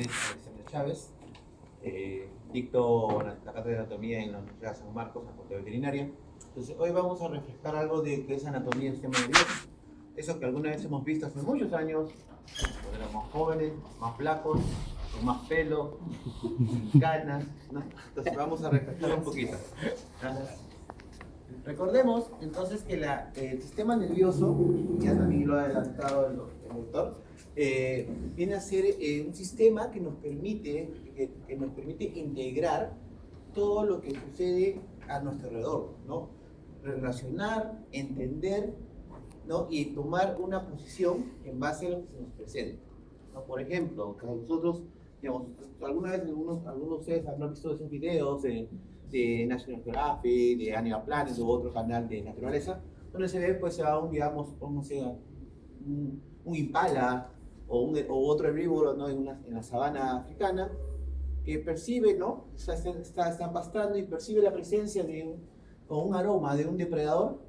nombre es Alexander Chávez. Dicto la cátedra de anatomía en la Universidad San Marcos, Facultad de Veterinaria. Entonces, hoy vamos a refrescar algo de qué es anatomía del sistema nervioso. Eso que alguna vez hemos visto hace muchos años, cuando éramos jóvenes, más flacos, con más pelo, sin canas, ¿no? Entonces, vamos a refrescar un poquito. Recordemos entonces que el sistema nervioso, ya también lo ha adelantado el doctor, viene a ser un sistema que nos permite integrar todo lo que sucede a nuestro alrededor, ¿no? Relacionar, entender, ¿no? Y tomar una posición en base a lo que se nos presenta, ¿no? Por ejemplo, que nosotros, digamos, alguna vez algunos de ustedes habrán visto esos videos de National Geographic, de Animal Planet u otro canal de naturaleza, donde se ve, pues, digamos, no sé, un impala o otro herbívoro, ¿no? en la sabana africana, que percibe, ¿no? Está pastando y percibe la presencia o un aroma de un depredador,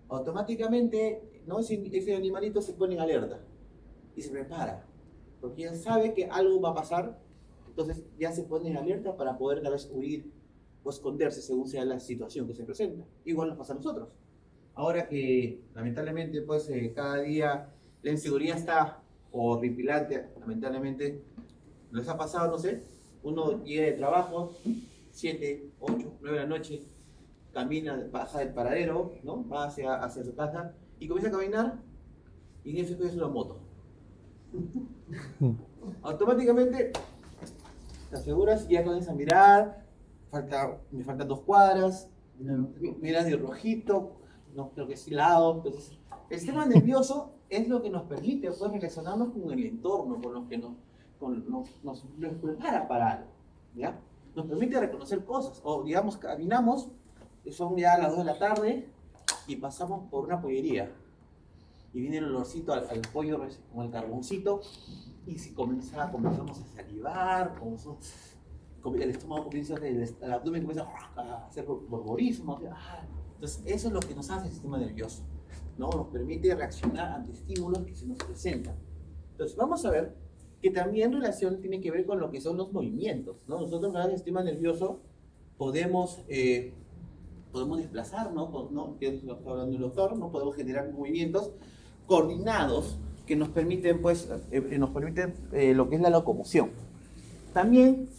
automáticamente, ¿no? Ese animalito se pone en alerta y se prepara, porque ya sabe que algo va a pasar, entonces ya se pone en alerta para poder tal vez huir o esconderse según sea la situación que se presenta. Igual nos pasa a nosotros. Ahora que lamentablemente pues cada día la inseguridad está horripilante, lamentablemente les ha pasado, no sé, uno llega de trabajo, 7, 8, 9 de la noche, camina, baja del paradero, ¿no? Va hacia su casa y comienza a caminar y en ese es una moto. Automáticamente te aseguras y ya comienzas a mirar, me faltan 2 cuadras, miras de rojito, no creo que es lado. Entonces, el sistema nervioso es lo que nos permite pues, relacionarnos con el entorno, con lo que nos prepara para algo, ¿ya? Nos permite reconocer cosas, o digamos, caminamos, son ya las 2 de la tarde y pasamos por una pollería y viene el olorcito al pollo con el carboncito y si comenzamos a salivar, el estómago comienza, el abdomen comienza a hacer borborismo. Entonces, eso es lo que nos hace el sistema nervioso, ¿no? Nos permite reaccionar ante estímulos que se nos presentan. Entonces, vamos a ver que también relación tiene que ver con lo que son los movimientos, ¿no? Nosotros en el sistema nervioso podemos desplazarnos, ¿no? Que es lo que está hablando el doctor, ¿no? Podemos generar movimientos coordinados que nos permiten, pues, lo que es la locomoción. También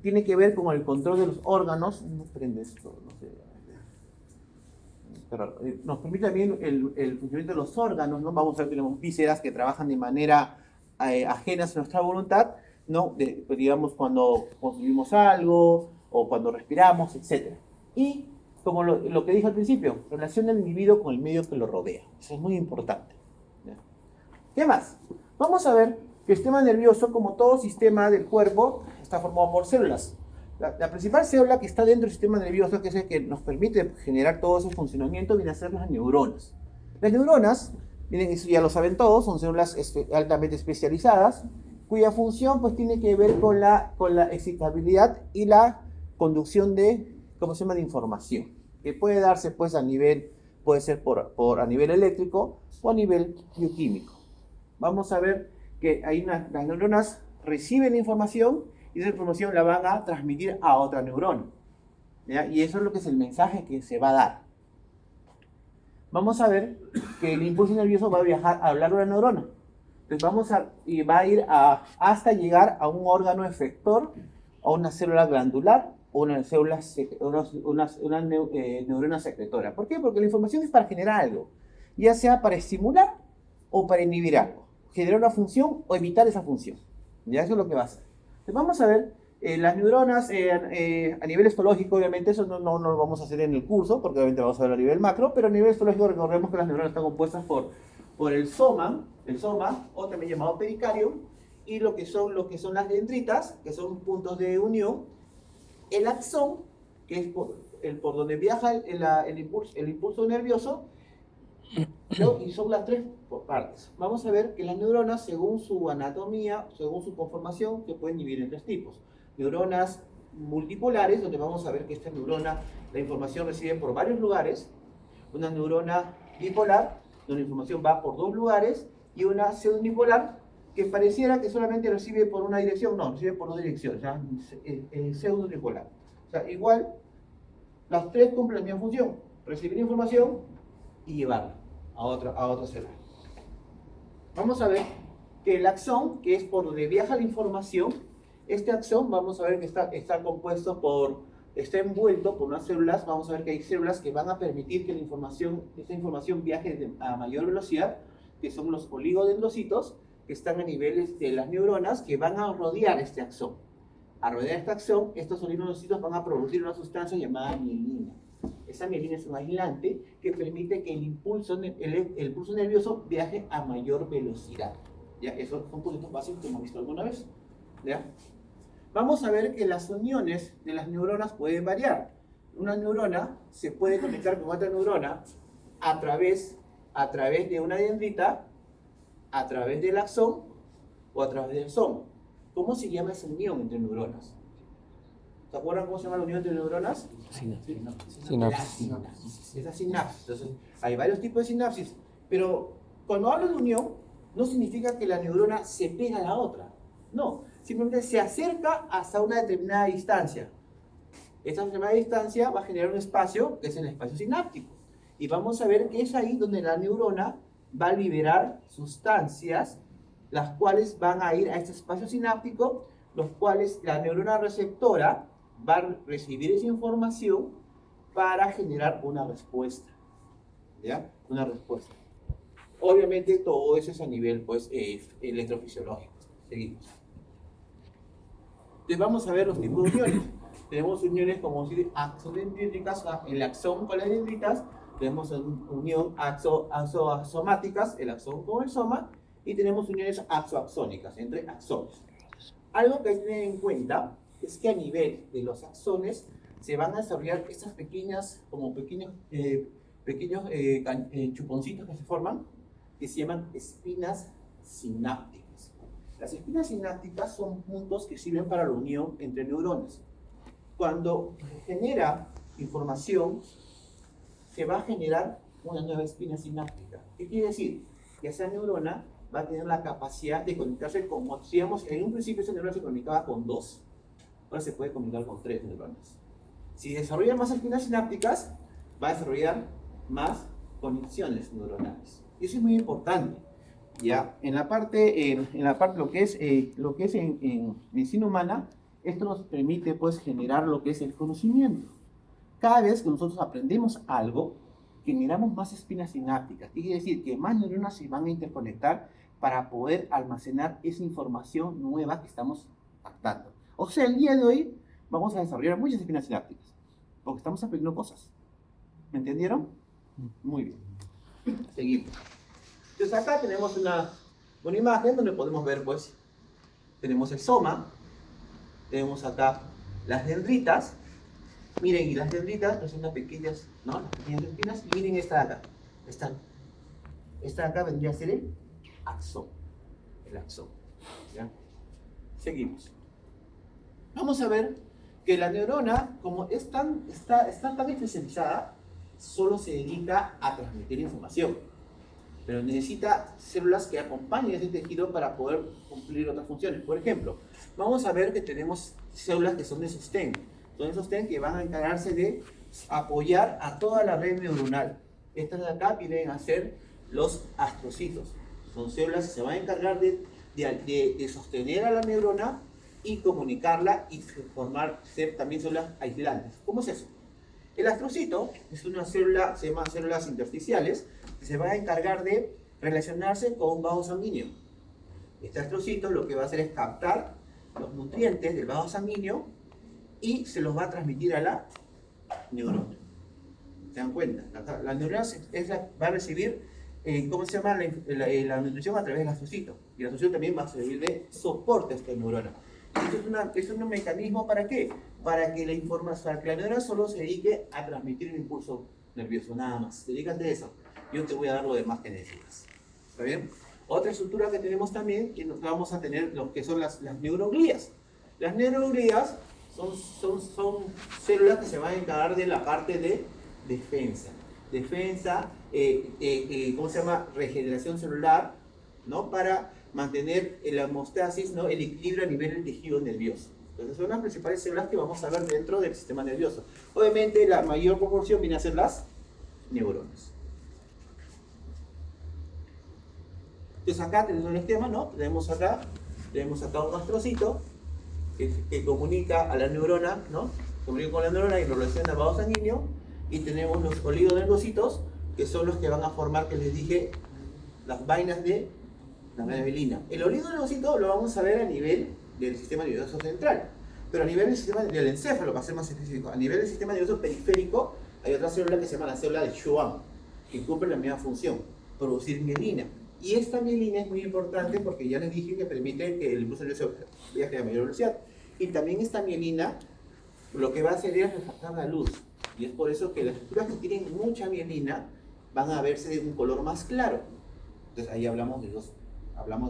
tiene que ver con el control de los órganos. No prende esto, no sé. Pero, nos permite también el funcionamiento de los órganos, ¿no? Vamos a ver que tenemos vísceras que trabajan de manera ajenas a nuestra voluntad, ¿no? Pues, digamos, cuando consumimos algo o cuando respiramos, etc. Y como lo que dije al principio, relaciona al individuo con el medio que lo rodea. Eso es muy importante, ¿ya? ¿Qué más? Vamos a ver que el sistema nervioso, como todo sistema del cuerpo, está formado por células. La principal célula que está dentro del sistema nervioso, que es el que nos permite generar todo ese funcionamiento, viene a ser las neuronas. Las neuronas, miren, eso ya lo saben todos, son células altamente especializadas, cuya función pues tiene que ver con la excitabilidad y la conducción de, ¿cómo se llama?, de información, que puede darse pues puede ser a nivel eléctrico o a nivel bioquímico. Vamos a ver que las neuronas reciben información y esa información la van a transmitir a otra neurona, ¿ya? Y eso es lo que es el mensaje que se va a dar. Vamos a ver que el impulso nervioso va a viajar a lo largo de la neurona. Entonces va a ir hasta llegar a un órgano efector, a una célula glandular o una neurona secretora. ¿Por qué? Porque la información es para generar algo, ya sea para estimular o para inhibir algo, generar una función o evitar esa función. Ya eso es lo que va a hacer. Entonces vamos a ver las neuronas a nivel histológico. Obviamente eso no lo vamos a hacer en el curso, porque obviamente vamos a ver a nivel macro, pero a nivel histológico recordemos que las neuronas están compuestas por el soma, o también llamado pericardio, y lo que son las dendritas, que son puntos de unión, el axón, que es por donde viaja el impulso nervioso, ¿no? Y son las 3 partes. Vamos a ver que las neuronas, según su anatomía, según su conformación, se pueden dividir en 3 tipos. Neuronas multipolares, donde vamos a ver que esta neurona, la información recibe por varios lugares. Una neurona bipolar, donde la información va por 2 lugares. Y una pseudodipolar, que pareciera que solamente recibe por una dirección, no, recibe por dos direcciones, ¿ya? Pseudo unipolar. O sea, igual, las tres cumplen la misma función, recibir información y llevarla a otra célula. Vamos a ver que el axón, que es por donde viaja la información, este axón, vamos a ver que está compuesto está envuelto por unas células, vamos a ver que hay células que van a permitir que esta información viaje a mayor velocidad, que son los oligodendrocitos, que están a niveles de las neuronas, que van a rodear este axón. A rodear este axón, estos oligodendrocitos van a producir una sustancia llamada mielina. Esa mielina es un aislante que permite que el pulso nervioso viaje a mayor velocidad. ¿Ya? Esos son conceptos básicos que hemos visto alguna vez. ¿Ya? Vamos a ver que las uniones de las neuronas pueden variar. Una neurona se puede conectar con otra neurona a través de una dendrita, a través del axón o a través del soma. ¿Cómo se llama esa unión entre neuronas? ¿Se acuerdan cómo se llama la unión entre neuronas? Sinapsis. La sinapsis. Esa sinapsis. Entonces, hay varios tipos de sinapsis, pero cuando hablo de unión, no significa que la neurona se pega a la otra. No, simplemente se acerca hasta una determinada distancia. Esta determinada distancia va a generar un espacio, que es el espacio sináptico. Y vamos a ver que es ahí donde la neurona va a liberar sustancias, las cuales van a ir a este espacio sináptico, los cuales la neurona receptora va a recibir esa información para generar una respuesta. ¿Ya? Una respuesta. Obviamente todo eso es a nivel pues, electrofisiológico. Seguimos. Entonces vamos a ver los tipos de uniones. Tenemos uniones como axodendríticas, el axón con las dendritas. Tenemos unión axoaxomáticas, el axón con el soma. Y tenemos uniones axoaxónicas, entre axones. Algo que hay que tener en cuenta es que a nivel de los axones se van a desarrollar estas pequeñas, como pequeños chuponcitos que se forman, que se llaman espinas sinápticas. Las espinas sinápticas son puntos que sirven para la unión entre neuronas. Cuando genera información, se va a generar una nueva espina sináptica. ¿Qué quiere decir? Que esa neurona va a tener la capacidad de conectarse con, digamos, en un principio esa neurona se comunicaba con 2, ahora se puede comunicar con 3 neuronas. Si desarrolla más espinas sinápticas, va a desarrollar más conexiones neuronales. Y eso es muy importante. Ya, en la parte lo que es en medicina humana, esto nos permite pues generar lo que es el conocimiento. Cada vez que nosotros aprendemos algo, generamos más espinas sinápticas. Quiere decir que más neuronas se van a interconectar para poder almacenar esa información nueva que estamos captando. O sea, el día de hoy vamos a desarrollar muchas espinas sinápticas, porque estamos aprendiendo cosas. ¿Me entendieron? Muy bien. Seguimos. Entonces acá tenemos una imagen donde podemos ver, pues, tenemos el soma, tenemos acá las dendritas. Miren, y las dendritas pues, son unas pequeñas, ¿no? Las pequeñas espinas. Y miren esta de acá. Esta de acá vendría a ser el axón. El axón. ¿Ya? Seguimos. Vamos a ver que la neurona, como está tan especializada, solo se dedica a transmitir información. Pero necesita células que acompañen ese tejido para poder cumplir otras funciones. Por ejemplo, vamos a ver que tenemos células que son de sostén. Son de sostén que van a encargarse de apoyar a toda la red neuronal. Estas de acá vienen a ser los astrocitos. Son células que se van a encargar de sostener a la neurona y comunicarla y ser también células aislantes. ¿Cómo es eso? El astrocito es una célula, se llama células intersticiales, que se va a encargar de relacionarse con un vaso sanguíneo. Este astrocito lo que va a hacer es captar los nutrientes del vaso sanguíneo y se los va a transmitir a la neurona. ¿Se dan cuenta? La neurona va a recibir, ¿cómo se llama? La nutrición a través del astrocito. Y el astrocito también va a servir de soporte a esta neurona. Esto es un mecanismo ¿para qué? Para que la neurona solo se dedique a transmitir el impulso nervioso, nada más. Dedícate a eso. Yo te voy a dar lo demás que necesitas. ¿Está bien? Otra estructura que tenemos también, que vamos a tener lo que son las neuroglías. Las neuroglías son células que se van a encargar de la parte de defensa. Defensa, ¿cómo se llama? Regeneración celular, ¿no? Para mantener la homeostasis, ¿no? El equilibrio a nivel del tejido nervioso. Entonces son las principales células que vamos a ver dentro del sistema nervioso. Obviamente la mayor proporción viene a ser las neuronas. Entonces acá tenemos el esquema, ¿no? Tenemos acá un astrocito que comunica a la neurona, ¿no? Comunica con la neurona y lo relaciona al vaso sanguíneo. Y tenemos los oligodendrocitos, que son los que van a formar, que les dije, las vainas de la mielina. El oligodendrocito lo vamos a ver a nivel del sistema nervioso central. Pero a nivel del sistema del encéfalo, para ser más específico, a nivel del sistema nervioso periférico, hay otra célula que se llama la célula de Schwann, que cumple la misma función, producir mielina. Y esta mielina es muy importante porque ya les dije que permite que el impulso nervioso viaje a mayor velocidad. Y también esta mielina lo que va a hacer es refractar la luz. Y es por eso que las estructuras que tienen mucha mielina van a verse de un color más claro. Entonces ahí hablamos de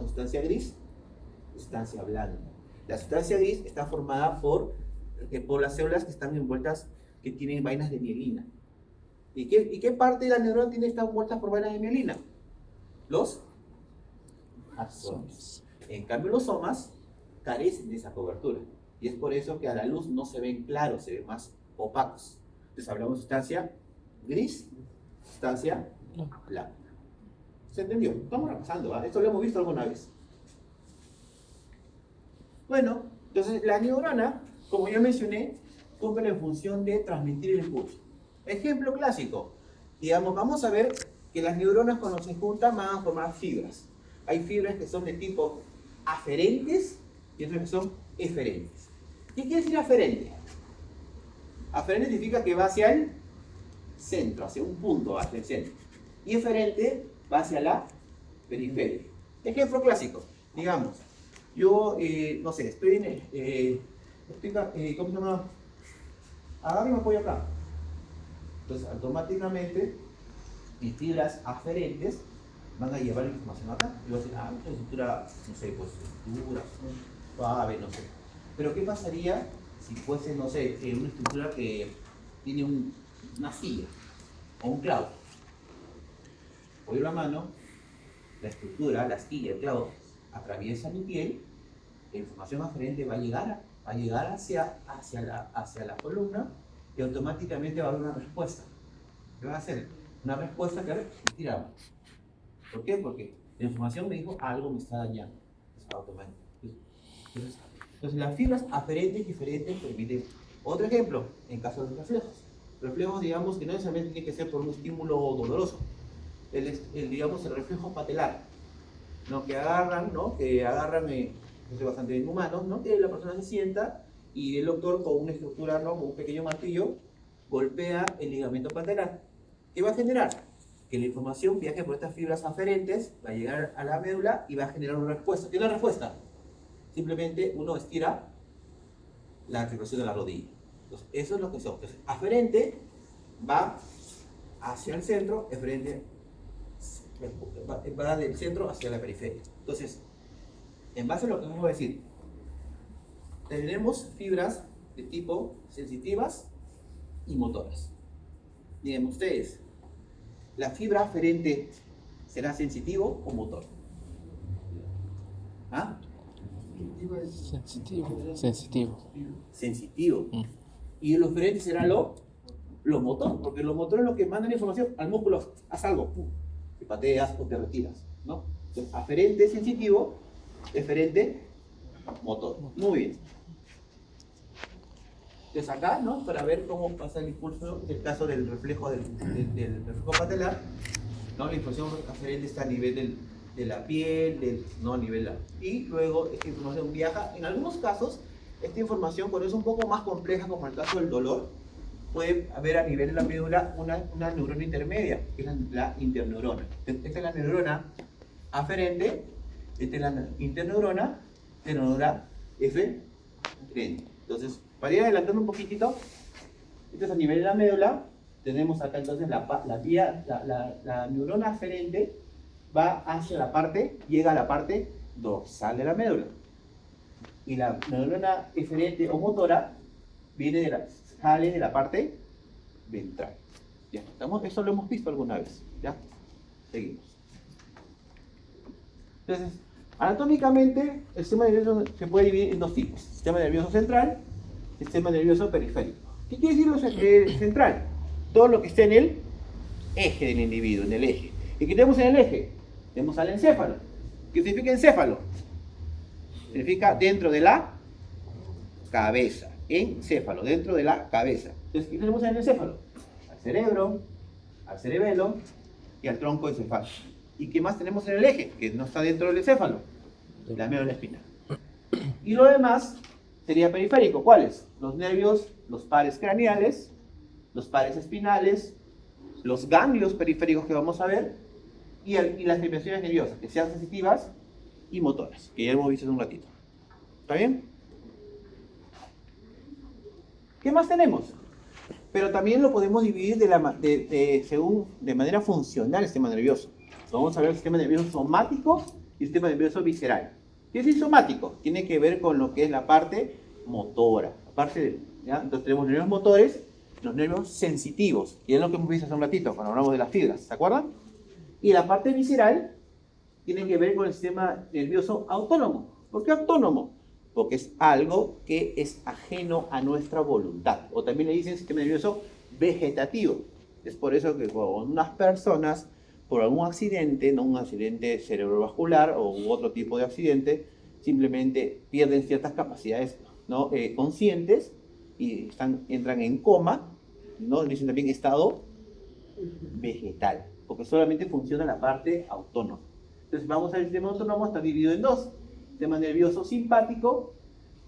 sustancia gris y sustancia blanca. La sustancia gris está formada por las células que están envueltas, que tienen vainas de mielina. ¿Y qué parte de la neurona tiene estas envueltas por vainas de mielina? Los axones. En cambio, los somas carecen de esa cobertura. Y es por eso que a la luz no se ven claros, se ven más opacos. Entonces hablamos de sustancia gris, sustancia blanca. ¿Se entendió? Estamos repasando, ¿vale? Esto lo hemos visto alguna vez. Bueno, entonces la neurona, como ya mencioné, cumple la función de transmitir el impulso. Ejemplo clásico. Digamos, vamos a ver que las neuronas cuando se juntan van a formar fibras. Hay fibras que son de tipo aferentes y otras que son eferentes. ¿Qué quiere decir aferente? Aferente significa que va hacia el centro, hacia un punto, hacia el centro. Y eferente va hacia la periferia. Ejemplo clásico. Digamos, yo, no sé, ¿cómo se llama? Agarro y me apoyo acá. Entonces, automáticamente, mis fibras aferentes van a llevar la información acá. Y voy a decir, esta estructura, no sé, pues, estructura, suave, no sé. Pero, ¿qué pasaría si fuese, no sé, una estructura que tiene una silla o un clavo? Apoyo la mano, la estructura, la silla, el clavo, atraviesa mi piel, la información aferente va a llegar hacia la columna y automáticamente va a haber una respuesta. ¿Qué va a hacer? Una respuesta que tiramos. ¿Por qué? Porque la información me dijo algo me está dañando. Es automático. Entonces las fibras aferentes y diferentes permiten. Otro ejemplo, en caso de los reflejos. Reflejos, digamos, que no necesariamente tiene que ser por un estímulo doloroso. Digamos, el reflejo patelar, ¿no? Que agarran, bastante bien humanos, ¿no? Que la persona se sienta y el doctor con una estructura, ¿no? Con un pequeño martillo, golpea el ligamento patelar. ¿Qué va a generar? Que la información viaje por estas fibras aferentes, va a llegar a la médula y va a generar una respuesta. ¿Qué es la respuesta? Simplemente uno estira la articulación de la rodilla. Entonces, eso es lo que son. Entonces, aferente va hacia el centro, eferente va del centro hacia la periferia. Entonces, en base a lo que vamos a decir, tenemos fibras de tipo sensitivas y motoras. Miren ustedes, ¿la fibra aferente será sensitivo o motor? ¿Ah? Sensitivo. Y lo aferente será lo motor, porque lo motor es lo que manda la información al músculo, haz algo, te pateas o te retiras, ¿no? Entonces, aferente sensitivo, eferente motor. Muy bien. Entonces acá, ¿no? Para ver cómo pasa el impulso, en el caso del reflejo del reflejo patelar, ¿no? La información aferente está a nivel de la piel, no a nivel y luego esta información viaja. En algunos casos, esta información, cuando es un poco más compleja, como en el caso del dolor, puede haber a nivel de la médula una neurona intermedia, que es la interneurona. Esta es la neurona aferente, esta es la interneurona, eferente. Entonces, para ir adelantando un poquitito, esto es a nivel de la médula. Tenemos acá entonces la neurona aferente va hacia la parte, llega a la parte dorsal de la médula. Y la neurona eferente o motora sale de la parte ventral. Ya, eso lo hemos visto alguna vez. ¿Ya? Seguimos. Entonces, Anatómicamente, el sistema nervioso se puede dividir en dos tipos: sistema nervioso central, sistema nervioso periférico. ¿Qué quiere decir lo central? Todo lo que está en el eje del individuo, en el eje. ¿Y qué tenemos en el eje? Tenemos al encéfalo. ¿Qué significa encéfalo? Significa dentro de la cabeza. Encéfalo, dentro de la cabeza. Entonces, ¿qué tenemos en el encéfalo? Al cerebro, al cerebelo y al tronco encefálico. ¿Y qué más tenemos en el eje? Que no está dentro del encéfalo. La médula espinal. Y lo demás sería periférico. ¿Cuáles? Los nervios, los pares craneales, los pares espinales, los ganglios periféricos que vamos a ver, y las terminaciones nerviosas, que sean sensitivas y motoras, que ya hemos visto hace un ratito. ¿Está bien? ¿Qué más tenemos? Pero también lo podemos dividir de manera funcional el sistema nervioso. Vamos a ver el sistema nervioso somático y el sistema nervioso visceral. ¿Qué es el somático? Tiene que ver con lo que es la parte motora. ¿Ya? Entonces tenemos nervios motores, los nervios sensitivos, y es lo que hemos visto hace un ratito cuando hablamos de las fibras, ¿se acuerdan? Y la parte visceral tiene que ver con el sistema nervioso autónomo. ¿Por qué autónomo? Porque es algo que es ajeno a nuestra voluntad. O también le dicen sistema nervioso vegetativo. Es por eso que cuando unas personas, por algún accidente, no un accidente cerebrovascular o otro tipo de accidente, simplemente pierden ciertas capacidades, ¿no? Conscientes y entran en coma, ¿no? Dicen también estado vegetal, porque solamente funciona la parte autónoma. Entonces vamos al sistema autónomo, está dividido en dos: sistema nervioso simpático,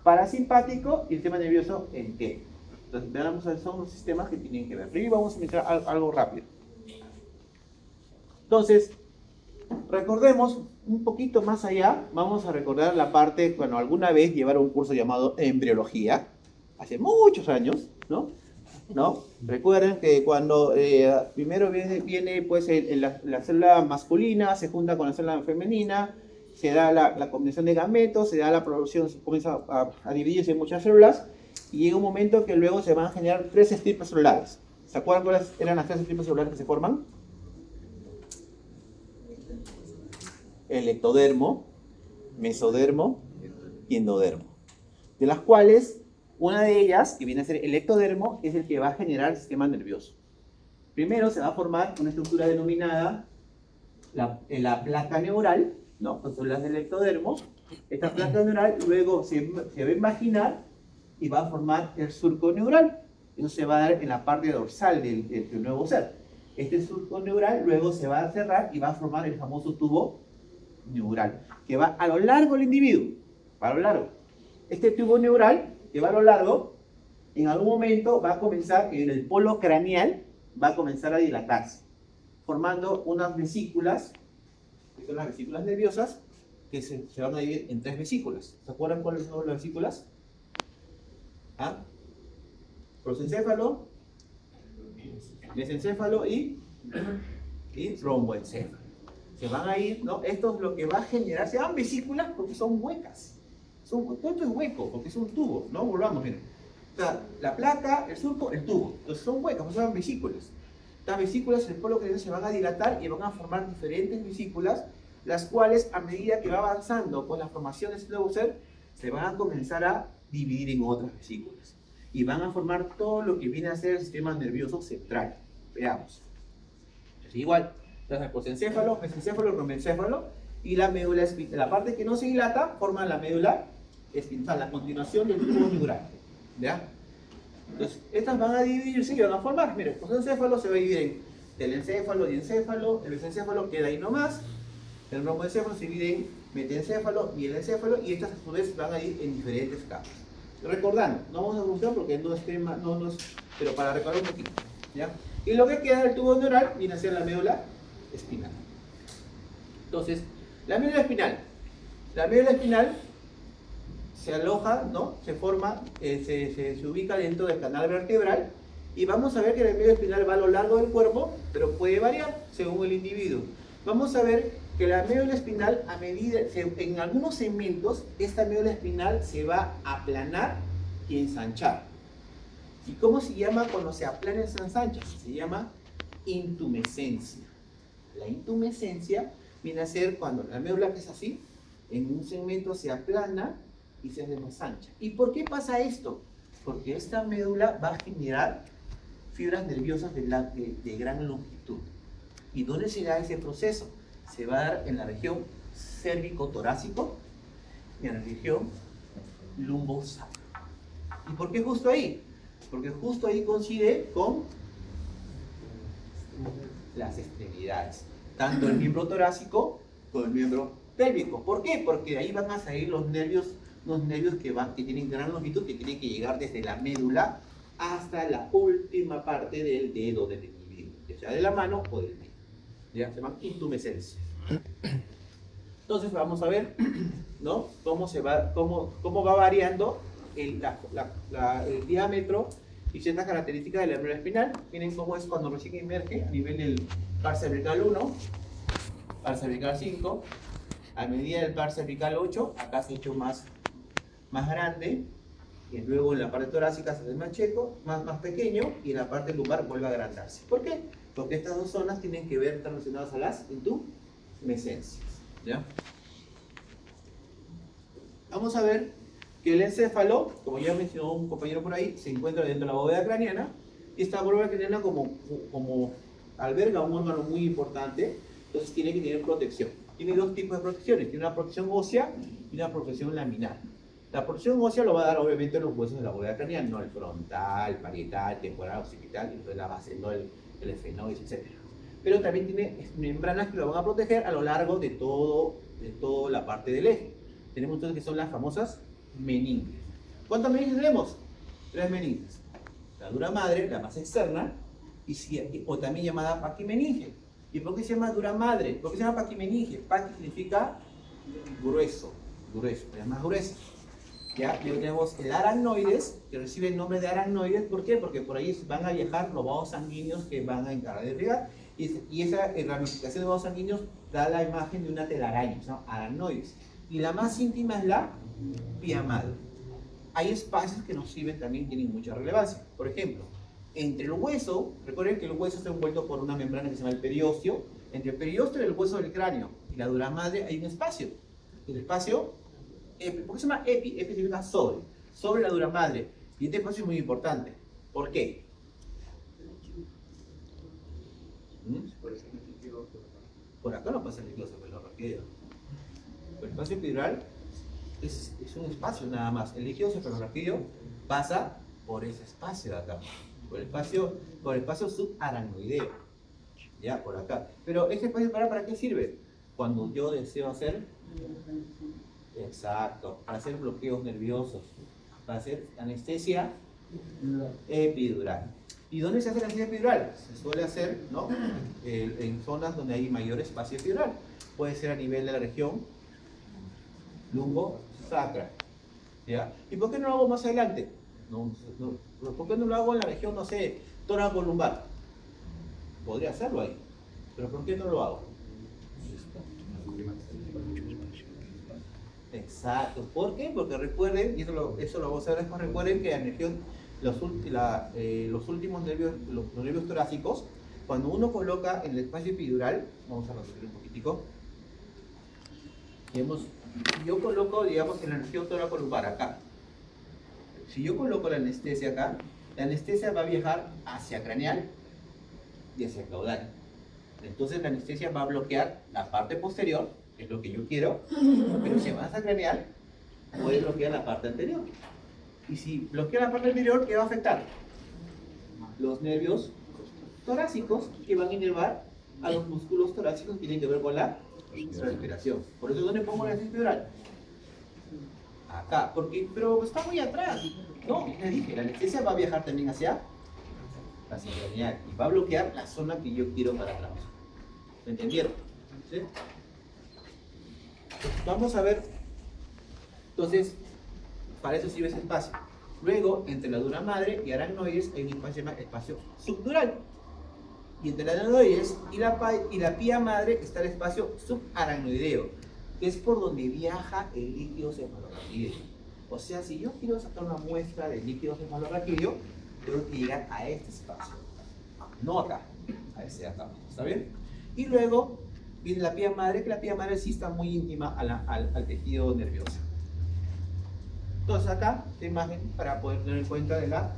parasimpático y el sistema nervioso entérico. Entonces veamos, son los sistemas que tienen que ver. Primero vamos a mencionar algo rápido. Entonces, recordemos un poquito más allá, vamos a recordar la parte, cuando alguna vez llevaron un curso llamado embriología, hace muchos años, ¿no? Recuerden que cuando primero viene pues, la célula masculina, se junta con la célula femenina, se da la combinación de gametos, se da la producción, se comienza a dividirse en muchas células, y llega un momento que luego se van a generar tres estripes celulares. ¿Se acuerdan cuáles eran las tres estripes celulares que se forman? El ectodermo, mesodermo y endodermo, de las cuales una de ellas, que viene a ser el ectodermo, es el que va a generar el sistema nervioso. Primero se va a formar una estructura denominada la placa neural, ¿no? Con células del ectodermo. Esta placa neural luego se va a imaginar y va a formar el surco neural. Eso se va a dar en la parte dorsal del nuevo ser. Este surco neural luego se va a cerrar y va a formar el famoso tubo neural, que va a lo largo del individuo, a lo largo. Este tubo neural que va a lo largo, en algún momento va a comenzar, en el polo craneal, va a comenzar a dilatarse, formando unas vesículas, que son las vesículas nerviosas, que se van a dividir en tres vesículas. ¿Se acuerdan cuáles son las vesículas? Prosencéfalo, mesencéfalo y romboencéfalo. Se van a ir, ¿no? Esto es lo que va a generar, se llaman vesículas porque son huecas. Todo esto es hueco, porque es un tubo, ¿no? Volvamos, miren. O sea, la placa, el surco, el tubo. Entonces son huecas, se llaman vesículas. Estas vesículas, el polo craneal, se van a dilatar y van a formar diferentes vesículas, las cuales, a medida que va avanzando con la formación de este nuevo ser, se van a comenzar a dividir en otras vesículas. Y van a formar todo lo que viene a ser el sistema nervioso central. Veamos. Es igual. Entonces, el prosencéfalo, mesencéfalo, romboencéfalo y la médula espinal. La parte que no se dilata forma la médula espinal, la continuación del tubo neural. ¿Ya? Entonces, estas van a dividirse y van a formar. Mira, el prosencéfalo se va a dividir en telencéfalo y encéfalo, el mesencéfalo queda ahí nomás, el romboencéfalo se divide en metencéfalo y el encéfalo, y estas a su vez van a ir en diferentes capas. Recordando, no vamos a buscar porque no es tema, pero para recordar un poquito. ¿Ya? Y lo que queda del tubo neural viene a ser la médula espinal. Entonces, la médula espinal. La médula espinal se aloja, ¿no? Se forma, se ubica dentro del canal vertebral, y vamos a ver que la médula espinal va a lo largo del cuerpo, pero puede variar según el individuo. Vamos a ver que la médula espinal, a medida, en algunos segmentos, esta médula espinal se va a aplanar y ensanchar. ¿Y cómo se llama cuando se aplana y se ensancha? Se llama intumescencia. La intumescencia viene a ser cuando la médula, que es así, En un segmento se aplana y se hace más ancha. ¿Y por qué pasa esto? Porque esta médula va a generar fibras nerviosas de gran longitud. ¿Y dónde se da ese proceso? Se va a dar en la región cérvico-torácico y en la región lumbosacro. ¿Y por qué justo ahí? Porque justo ahí coincide con las extremidades, tanto el miembro torácico como el miembro pélvico. ¿Por qué? Porque de ahí van a salir los nervios que tienen gran longitud, que tienen que llegar desde la médula hasta la última parte del dedo del individuo, ya sea de la mano o del pie. Ya se llaman intumescencias. Entonces vamos a ver, ¿no? Cómo va variando el diámetro y ciertas características de la médula espinal. Miren cómo es cuando recién emerge a nivel del par cervical 1, par cervical 5, a medida del par cervical 8, acá se ha hecho más grande, y luego en la parte torácica se hace más checo, más pequeño, y en la parte lumbar vuelve a agrandarse. ¿Por qué? Porque estas dos zonas tienen que ver, están relacionadas a las intumescencias. ¿Ya? Vamos a ver que el encéfalo, como ya mencionó un compañero por ahí, se encuentra dentro de la bóveda craneana, y esta bóveda craneana como alberga un órgano muy importante, entonces tiene que tener protección. Tiene dos tipos de protecciones, tiene una protección ósea y una protección laminar. La protección ósea lo va a dar obviamente los huesos de la bóveda craneana, no el frontal, parietal, temporal, occipital, y entonces la base, no el efenoides, etc. Pero también tiene membranas que lo van a proteger a lo largo de toda la parte del eje. Tenemos entonces que son las famosas meninges. ¿Cuántas meninges tenemos? 3 meninges. La dura madre, la más externa, o también llamada paquimeninge. ¿Y por qué se llama dura madre? ¿Por qué se llama paquimeninge? Paqui significa grueso, es más gruesa. ¿Ya? Luego tenemos el aracnoides, que recibe el nombre de aracnoides. ¿Por qué? Porque por ahí van a viajar los vasos sanguíneos que van a encargar de irrigar. Y esa ramificación de vasos sanguíneos da la imagen de una telaraña, ¿no? Aracnoides. Y la más íntima es la pía madre. Hay espacios que nos sirven también, tienen mucha relevancia. Por ejemplo, entre el hueso, recuerden que el hueso está envuelto por una membrana que se llama el periósteo. Entre el periósteo y el hueso del cráneo y la dura madre hay un espacio. El espacio, ¿por qué se llama epi? Epi significa sobre la dura madre. Y este espacio es muy importante. ¿Por qué? Por acá no pasa el líquido cefalorraquídeo. El espacio epidural es un espacio nada más. El líquido cefalorraquídeo pasa por ese espacio de acá, por el espacio subaracnoideo, ya por acá. Pero este espacio ¿para qué sirve? Cuando yo deseo hacer, exacto, para hacer bloqueos nerviosos, para hacer anestesia epidural. ¿Y dónde se hace la anestesia epidural? Se suele hacer, ¿no? En zonas donde hay mayor espacio epidural. Puede ser a nivel de la región lumbosacra, ¿ya? ¿Y por qué no lo hago más adelante? ¿Por qué no lo hago en la región, no sé, tóraco lumbar? Podría hacerlo ahí, pero ¿por qué no lo hago? Exacto. ¿Por qué? Porque recuerden, y eso lo vamos a ver después, recuerden que la región, los últimos nervios, los nervios torácicos, cuando uno coloca en el espacio epidural, vamos a resolver un poquitico, yo coloco, digamos, en la región tóraco lumbar acá. Si yo coloco la anestesia acá, la anestesia va a viajar hacia craneal y hacia caudal. Entonces la anestesia va a bloquear la parte posterior, que es lo que yo quiero, pero si avanza craneal, puede bloquear la parte anterior. Y si bloquea la parte anterior, ¿qué va a afectar? Los nervios torácicos que van a inervar a los músculos torácicos que tienen que ver con la respiración. Por eso, ¿dónde pongo la anestesia epidural? Acá, pero está muy atrás. No, les dije, la anestesia va a viajar también hacia craneal y va a bloquear la zona que yo quiero para trabajar. ¿Me entendieron? ¿Sí? Vamos a ver. Entonces, para eso sirve ese espacio. Luego, entre la dura madre y aracnoides hay un espacio llamado espacio subdural. Y entre la aracnoides y la pía madre está el espacio subaracnoideo, que es por donde viaja el líquido cefalorraquídeo. O sea, si yo quiero sacar una muestra del líquido cefalorraquídeo, tengo que llegar a este espacio. No acá, a ese de acá. ¿Está bien? Y luego viene la pía madre, que la pía madre sí está muy íntima al tejido nervioso. Entonces acá, esta imagen para poder tener en cuenta de la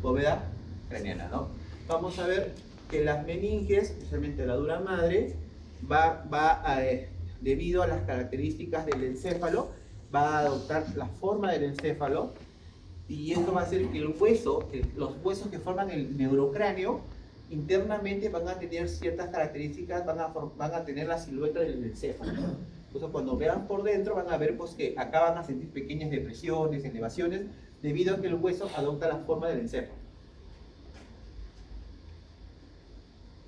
bóveda craneana, ¿no? Vamos a ver que las meninges, especialmente la dura madre, debido a las características del encéfalo, va a adoptar la forma del encéfalo, y esto va a hacer que los huesos que forman el neurocráneo, internamente van a tener ciertas características, van a tener la silueta del encéfalo. Entonces cuando vean por dentro van a ver pues, que acá van a sentir pequeñas depresiones, elevaciones, debido a que el hueso adopta la forma del encéfalo.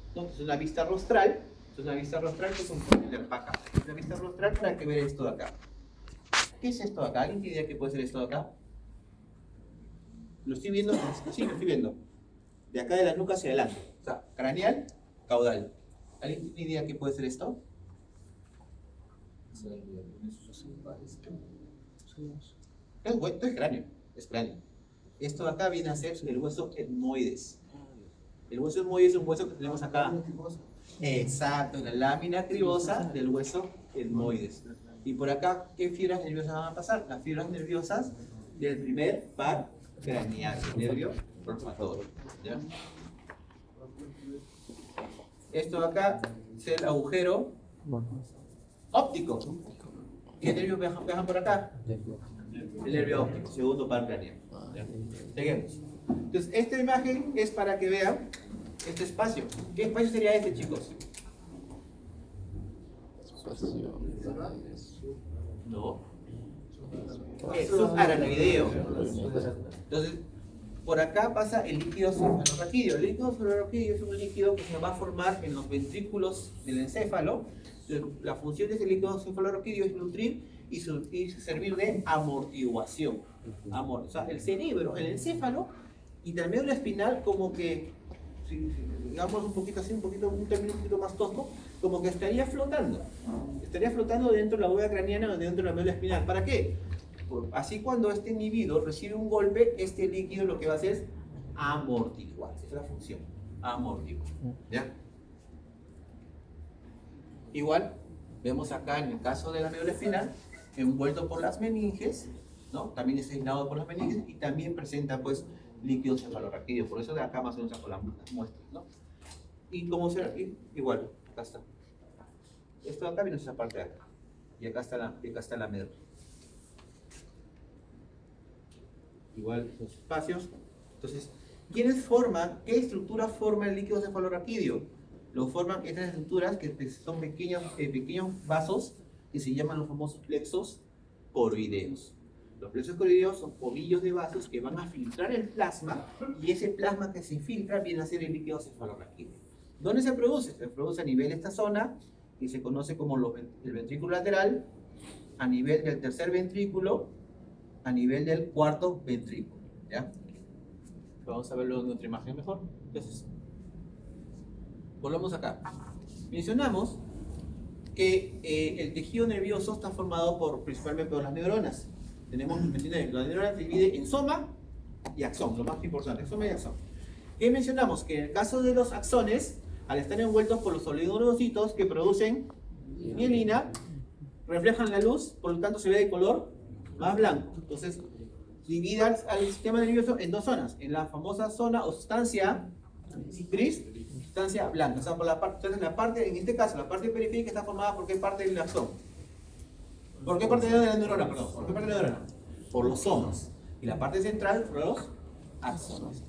Entonces una vista rostral, que es un acá. Una vista rostral para que ver esto de acá. ¿Qué es esto de acá? ¿Alguien tiene idea qué puede ser esto de acá? ¿Lo estoy viendo? Sí, lo estoy viendo. De acá de la nuca hacia adelante. O sea, craneal, caudal. ¿Alguien tiene idea qué puede ser esto? Esto es cráneo. Es cráneo. Esto de acá viene a ser el hueso etmoides. El hueso etmoides es un hueso que tenemos acá. Exacto, la lámina cribosa del hueso etmoides. Y por acá, ¿qué fibras nerviosas van a pasar? Las fibras nerviosas del primer par craneal, el nervio formador. ¿Ya? Esto de acá es el agujero óptico. ¿Qué nervios viajan por acá? El nervio óptico, segundo par craneal. Seguimos. Entonces, esta imagen es para que vean este espacio. ¿Qué espacio sería este, chicos? No. Es subaranoideo. Entonces, por acá pasa el líquido cefalorraquídeo. El líquido cefalorraquídeo es un líquido que se va a formar en los ventrículos del encéfalo. La función de ese líquido cefalorraquídeo es nutrir y servir de amortiguación. O sea, el cerebro, el encéfalo y también la espinal, como que, si digamos un poquito así, un término un poquito más tosco, como que estaría flotando. Estaría flotando dentro de la bóveda craneana o dentro de la médula espinal. ¿Para qué? Así cuando este individuo recibe un golpe, este líquido lo que va a hacer es amortiguar. Esa es la función, amortiguar. ¿Ya? Igual, vemos acá en el caso de la médula espinal, envuelto por las meninges, ¿no? También es aislado por las meninges y también presenta pues líquido cefalorraquídeo. Por eso de acá más o menos saco las muestras, ¿no? Y como será, igual, acá está. Esto de acá viene esa parte de acá. Y acá está la médula. Igual los espacios. Entonces, qué estructura forma el líquido cefalorraquídeo? Lo forman estas estructuras que son pequeños vasos que se llaman los famosos plexos coroideos. Los plexos coroideos son ovillos de vasos que van a filtrar el plasma y ese plasma que se filtra viene a ser el líquido cefalorraquídeo. ¿Dónde se produce? Se produce a nivel de esta zona y se conoce como el ventrículo lateral, a nivel del tercer ventrículo, a nivel del cuarto ventrículo. ¿Ya? Vamos a verlo en otra imagen mejor. Entonces, volvamos acá. Mencionamos que el tejido nervioso está formado principalmente por las neuronas. Tenemos, la neurona se divide en soma y axón, lo más importante, soma y axón. ¿Qué mencionamos? Que en el caso de los axones, al estar envueltos por los oligodendrocitos que producen mielina, reflejan la luz, por lo tanto se ve de color más blanco. Entonces, divide al sistema nervioso en dos zonas, en la famosa zona o sustancia gris, sustancia blanca. O sea, entonces en este caso, la parte periférica está formada por qué parte del axón. ¿Por qué parte de la neurona? Perdón, ¿por qué parte de la neurona? Por los somas. Y la parte central por los axones.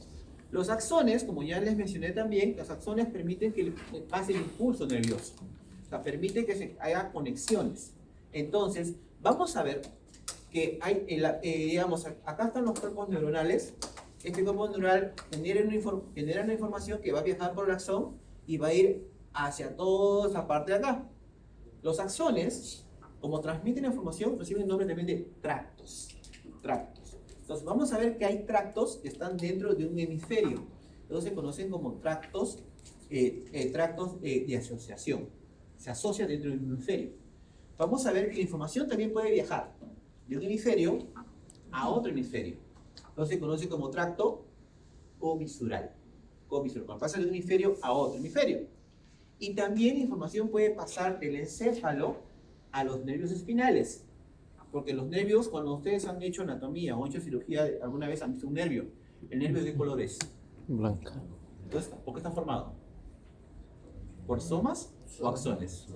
Los axones, como ya les mencioné también, los axones permiten que pase el impulso nervioso. O sea, permite que se hagan conexiones. Entonces, vamos a ver que hay, digamos, acá están los cuerpos neuronales. Este cuerpo neuronal genera una información que va a viajar por el axón y va a ir hacia toda esa parte de acá. Los axones, como transmiten la información, reciben el nombre también de tractos. Entonces, vamos a ver que hay tractos que están dentro de un hemisferio. Entonces, se conocen como tractos de asociación. Se asocian dentro de un hemisferio. Vamos a ver que la información también puede viajar de un hemisferio a otro hemisferio. Entonces, se conoce como tracto comisural. Cuando pasa de un hemisferio a otro hemisferio. Y también información puede pasar del encéfalo a los nervios espinales. Porque los nervios, cuando ustedes han hecho anatomía o han hecho cirugía, alguna vez han visto un nervio. ¿El nervio de qué color es? Blanca. Entonces, ¿por qué está formado? ¿Por somas o axones?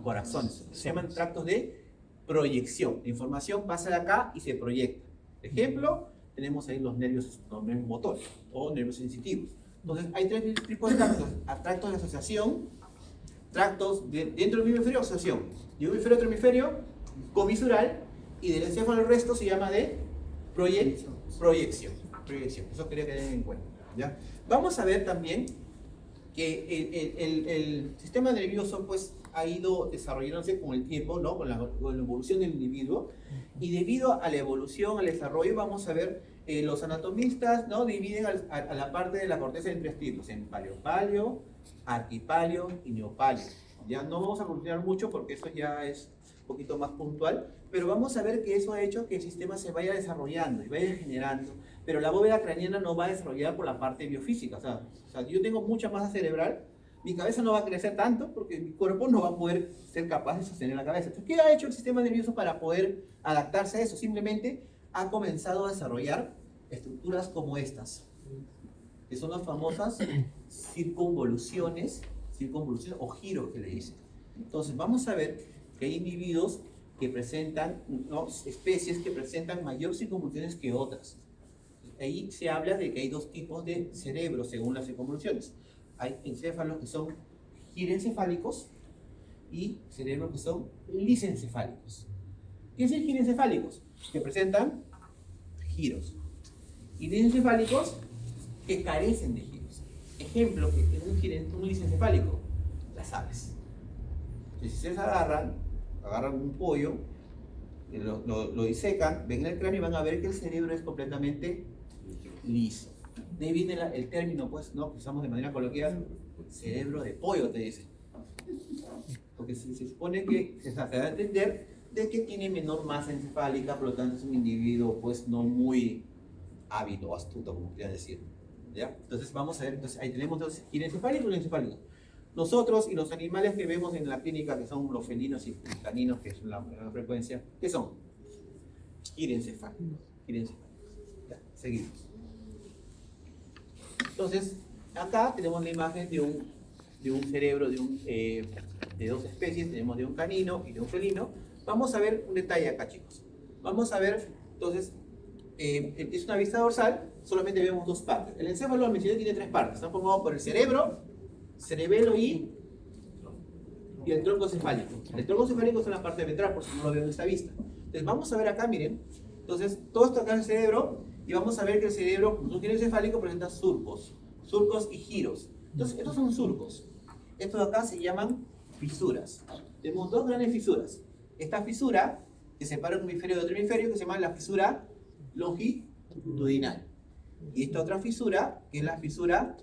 Por axones. Se llaman tractos de proyección. La información pasa de acá y se proyecta. Ejemplo, tenemos ahí los nervios motores o nervios sensitivos. Entonces, hay tres tipos de tractos. Tractos de asociación, tractos dentro del mismo hemisferio, asociación. De un hemisferio a otro hemisferio, comisural, y del encéfalo al resto se llama de proyección. Eso quería que tengan en cuenta. ¿Ya? Vamos a ver también que el sistema nervioso pues, ha ido desarrollándose con el tiempo, ¿no? con la evolución del individuo, y debido a la evolución, al desarrollo, vamos a ver, los anatomistas, ¿no? dividen a la parte de la corteza en tres tipos, en paleopaleo, arquipaleo y neopaleo. Ya no vamos a continuar mucho porque eso ya es un poquito más puntual, pero vamos a ver que eso ha hecho que el sistema se vaya desarrollando y vaya generando, pero la bóveda craneana no va a desarrollar por la parte biofísica. O sea, yo tengo mucha masa cerebral, mi cabeza no va a crecer tanto porque mi cuerpo no va a poder ser capaz de sostener la cabeza. Entonces, ¿qué ha hecho el sistema nervioso para poder adaptarse a eso? Simplemente ha comenzado a desarrollar estructuras como estas, que son las famosas circunvoluciones o giros que le dicen. Entonces, vamos a ver que hay individuos que presentan, ¿no? especies que presentan mayor circunvoluciones que otras. Ahí se habla de que hay dos tipos de cerebro según las circunvoluciones. Hay encéfalos que son girencefálicos y cerebros que son lisencefálicos. ¿Qué es el girencefálicos? Que presentan giros. Y lisencefálicos que carecen de giros. Ejemplo, que es un lisencefálico, las aves. Entonces, si ustedes agarran un pollo, lo disecan, ven el cráneo y van a ver que el cerebro es completamente liso. De ahí viene el término, pues, ¿no? que usamos de manera coloquial, cerebro de pollo, te dicen. Porque se supone que se da a entender de que tiene menor masa encefálica, por lo tanto es un individuo, pues, no muy hábil o astuto, como quieran decir. ¿Ya? Entonces, vamos a ver, entonces, ahí tenemos dos, girencefálico y lisencefálico. Nosotros y los animales que vemos en la clínica, que son los felinos y caninos, que es la frecuencia, ¿qué son? Girencefálicos. Ya, seguimos. Entonces, acá tenemos la imagen de un cerebro de dos especies, tenemos de un canino y de un felino. Vamos a ver un detalle acá, chicos. Vamos a ver, entonces, es una vista dorsal, solamente vemos dos partes. El encéfalo, lo mencioné, tiene tres partes. Está formado por el cerebelo y el tronco cefálico. El tronco cefálico es la parte ventral, por si no lo veo en esta vista. Entonces, vamos a ver acá, miren. Entonces, todo esto acá es el cerebro, y vamos a ver que el cerebro, como no tiene cefálico, presenta surcos y giros. Entonces, estos son surcos. Estos de acá se llaman fisuras. Tenemos dos grandes fisuras. Esta fisura, que separa un hemisferio de otro hemisferio, que se llama la fisura longitudinal. Y esta otra fisura, que es la fisura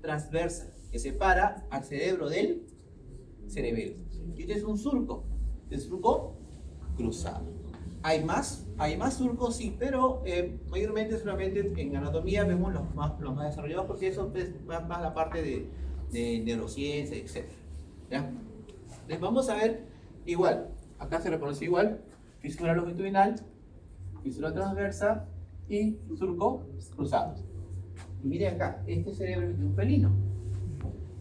transversal, que separa al cerebro del cerebelo. Y este es un surco cruzado. Hay más surcos, sí, pero mayormente solamente en anatomía vemos los más desarrollados, porque eso es más la parte de neurociencia, etc. ¿Ya? Les vamos a ver igual, acá se reconoce igual, fisura longitudinal, fisura transversa y surco cruzado. Y miren acá, este cerebro es de un felino.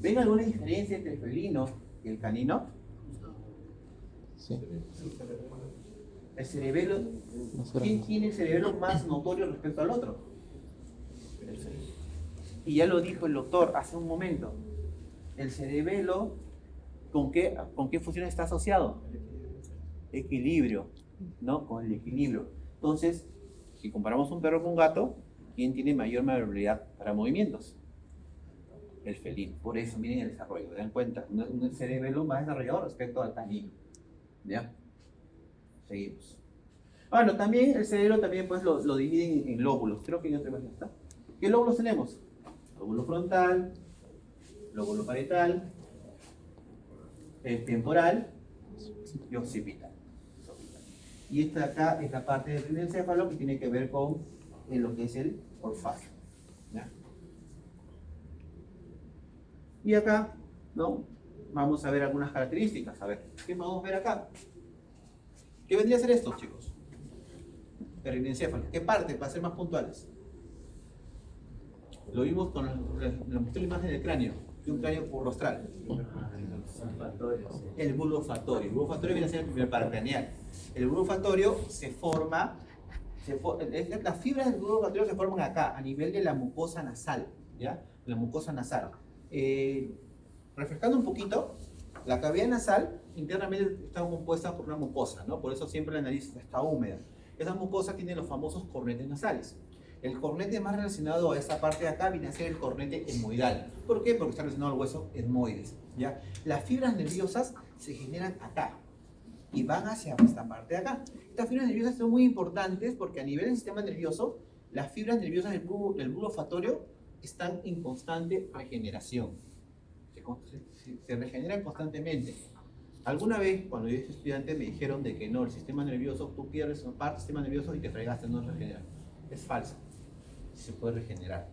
¿Ven alguna diferencia entre el felino y el canino? Sí. El cerebelo, ¿quién tiene el cerebelo más notorio respecto al otro? Y ya lo dijo el doctor hace un momento. El cerebelo, ¿con qué función está asociado? Equilibrio, ¿no? Con el equilibrio. Entonces, si comparamos un perro con un gato, ¿quién tiene mayor maniobrabilidad para movimientos? El felino. Por eso, miren el desarrollo, ¿se dan cuenta? Un cerebelo más desarrollado respecto al canino. ¿Ya? Seguimos. Bueno, también el cerebro también pues lo dividen en lóbulos. Creo que en otra imagen está. ¿Qué lóbulos tenemos? Lóbulo frontal, lóbulo parietal, temporal y occipital. Y esta de acá es la parte del encéfalo que tiene que ver con lo que es el olfato. ¿Ya? Y acá, ¿no? vamos a ver algunas características. A ver, ¿qué vamos a ver acá? ¿Qué vendría a ser esto, chicos? El rinoencéfalo. ¿Qué parte? Para ser más puntuales. Lo vimos con la imagen del cráneo, de un cráneo rostral. El bulbo olfatorio. El bulbo olfatorio viene a ser el primer paracraneal. El bulbo olfatorio se forma, las fibras del bulbo olfatorio se forman acá, a nivel de la mucosa nasal, ¿ya? La mucosa nasal. Refrescando un poquito, la cavidad nasal internamente está compuesta por una mucosa, ¿no? Por eso siempre la nariz está húmeda. Esa mucosa tiene los famosos cornetes nasales. El cornete más relacionado a esta parte de acá viene a ser el cornete etmoidal. ¿Por qué? Porque está relacionado al hueso etmoides, ¿ya? Las fibras nerviosas se generan acá y van hacia esta parte de acá. Estas fibras nerviosas son muy importantes porque a nivel del sistema nervioso, las fibras nerviosas del bulbo olfatorio están en constante regeneración. Se regeneran constantemente. Alguna vez, cuando yo era estudiante, me dijeron de que no, el sistema nervioso, tú pierdes una parte del sistema nervioso y te fregaste, no regenera. Es falso. Se puede regenerar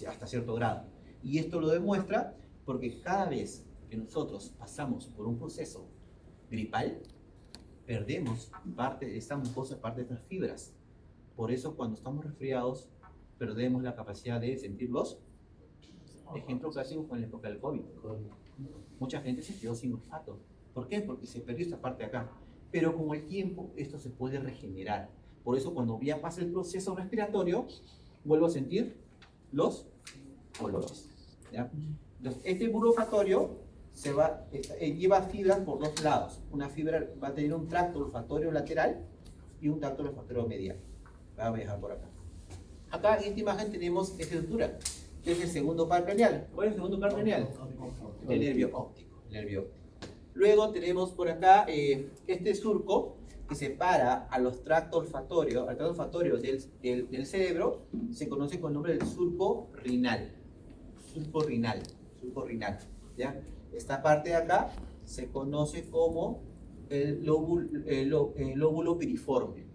hasta cierto grado. Y esto lo demuestra porque cada vez que nosotros pasamos por un proceso gripal, perdemos parte de esta mucosa, parte de estas fibras. Por eso cuando estamos resfriados, perdemos la capacidad de sentirlos. Ejemplo clásico con la época del COVID. Mucha gente se quedó sin olfato. ¿Por qué? Porque se perdió esta parte de acá. Pero con el tiempo esto se puede regenerar. Por eso cuando ya pasa el proceso respiratorio, vuelvo a sentir los olores, ¿ya? Entonces, este bulbo olfatorio lleva fibras por dos lados. Una fibra va a tener un tracto olfatorio lateral y un tracto olfatorio medial. Vamos a dejar por acá. Acá en esta imagen tenemos esta estructura, que es el segundo par craneal. ¿Cuál es el segundo par craneal? El nervio óptico. Luego tenemos por acá este surco que separa a los tractos olfatorios, al tracto olfatorio del cerebro, se conoce con el nombre del surco rinal. Surco rinal, ¿ya? Esta parte de acá se conoce como el lóbulo piriforme.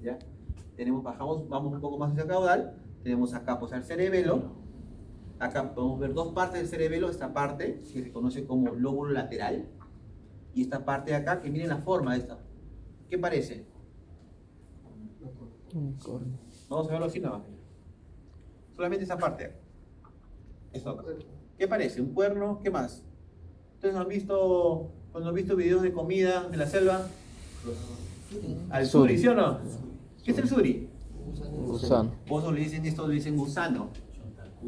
¿Ya? Vamos un poco más hacia el caudal, tenemos acá pues el cerebelo. Acá podemos ver dos partes del cerebelo, esta parte que se conoce como lóbulo lateral y esta parte de acá, que miren la forma de esta. ¿Qué parece? Vamos a verlo así nada más. Solamente esa parte. Esto acá. ¿Qué parece? ¿Un cuerno? ¿Qué más? ¿Ustedes cuando han visto videos de comida de la selva? Al suri, ¿sí o no? ¿Qué es el suri? Gusano. Vos le dicen esto, le dicen gusano.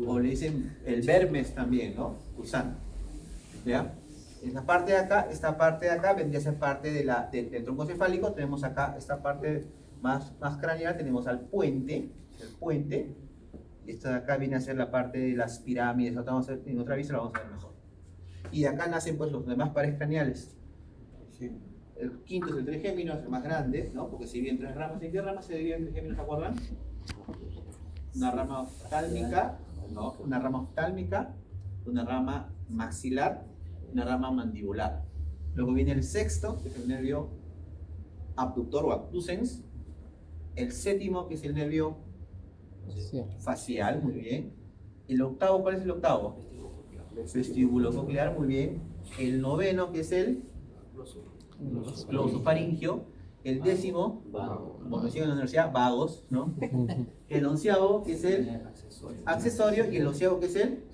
O le dicen el vermes también, ¿no? Gusano. ¿Ya? Esta parte de acá vendría a ser parte del tronco cefálico. Tenemos acá esta parte más craneal, tenemos al puente, y esta de acá viene a ser la parte de las pirámides. En otra vista lo vamos a ver mejor. Y de acá nacen pues los demás pares craneales. El quinto es el trigémino, es el más grande, ¿no? Porque si bien tres ramas, ¿en qué ramas se divide el trigémino? ¿Se acuerdan? Una rama oftálmica, ¿no? Una rama oftálmica, una rama maxilar, una rama mandibular. Luego viene el sexto, que es el nervio abductor o abducens. El séptimo, que es el nervio facial, muy bien. El octavo, ¿cuál es el octavo? Vestíbulo coclear, muy bien. El noveno, que es el glosofaringio. El décimo, como decían en la universidad, vagos, ¿no? El onceavo, que es el accesorio, y el onceavo, que es el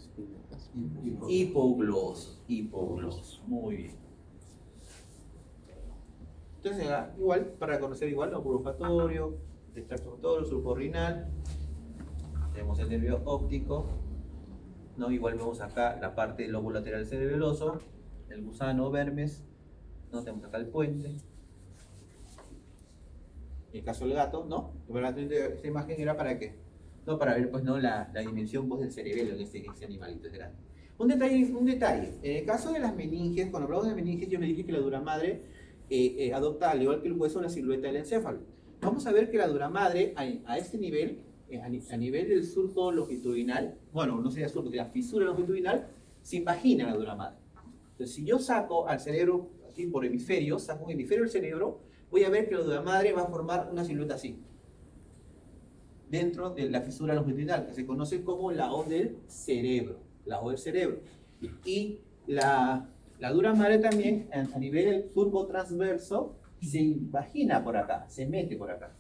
hipogloso. Muy bien. Entonces, igual, para conocer igual, el bulbo olfatorio, el tracto olfatorio, el surco rinal, tenemos el nervio óptico, ¿no? Igual vemos acá la parte del lóbulo lateral cerebeloso, el gusano, vermes, ¿no? Tenemos acá el puente. En el caso del gato, ¿no? Esta imagen era para qué? No, para ver pues no la dimensión pues, del cerebelo en este animalito es grande. Un detalle. En el caso de las meninges, cuando hablamos de meninges, yo le dije que la duramadre adopta, al igual que el hueso, la silueta del encéfalo. Vamos a ver que la duramadre a este nivel, a nivel del surco longitudinal, bueno, no sería surco, sería fisura longitudinal, se impagina la duramadre. Entonces, si yo saco al cerebro así por hemisferios, saco un hemisferio del cerebro, voy a ver que la duramadre va a formar una silueta así, dentro de la fisura longitudinal, que se conoce como la O del cerebro. Y La dura madre también, a nivel del surco transverso, se invagina por acá, se mete por acá,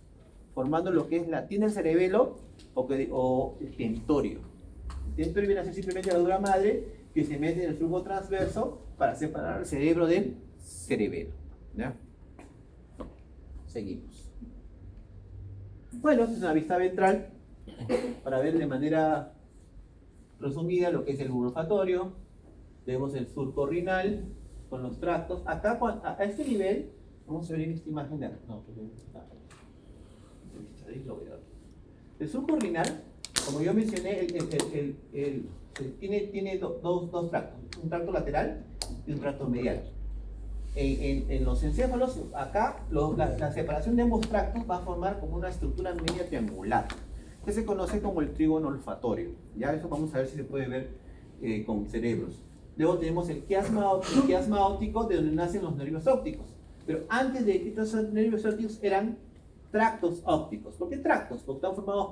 formando lo que es tiene el cerebelo o el tentorio. El tentorio viene a ser simplemente la dura madre que se mete en el surco transverso para separar el cerebro del cerebelo. ¿Ya? Seguimos. Bueno, esta es una vista ventral para ver de manera resumida lo que es el bulbo olfatorio. Tenemos el surco renal con los tractos. Acá, a este nivel, vamos a ver en esta imagen de acá. No, el surco renal, como yo mencioné, tiene dos tractos, un tracto lateral y un tracto medial. En los encéfalos, acá la separación de ambos tractos va a formar como una estructura media triangular, que se conoce como el trígono olfatorio. Ya eso vamos a ver si se puede ver con cerebros. Luego tenemos el quiasma óptico, de donde nacen los nervios ópticos. Pero antes de estos nervios ópticos eran tractos ópticos. ¿Por qué tractos? Porque están formados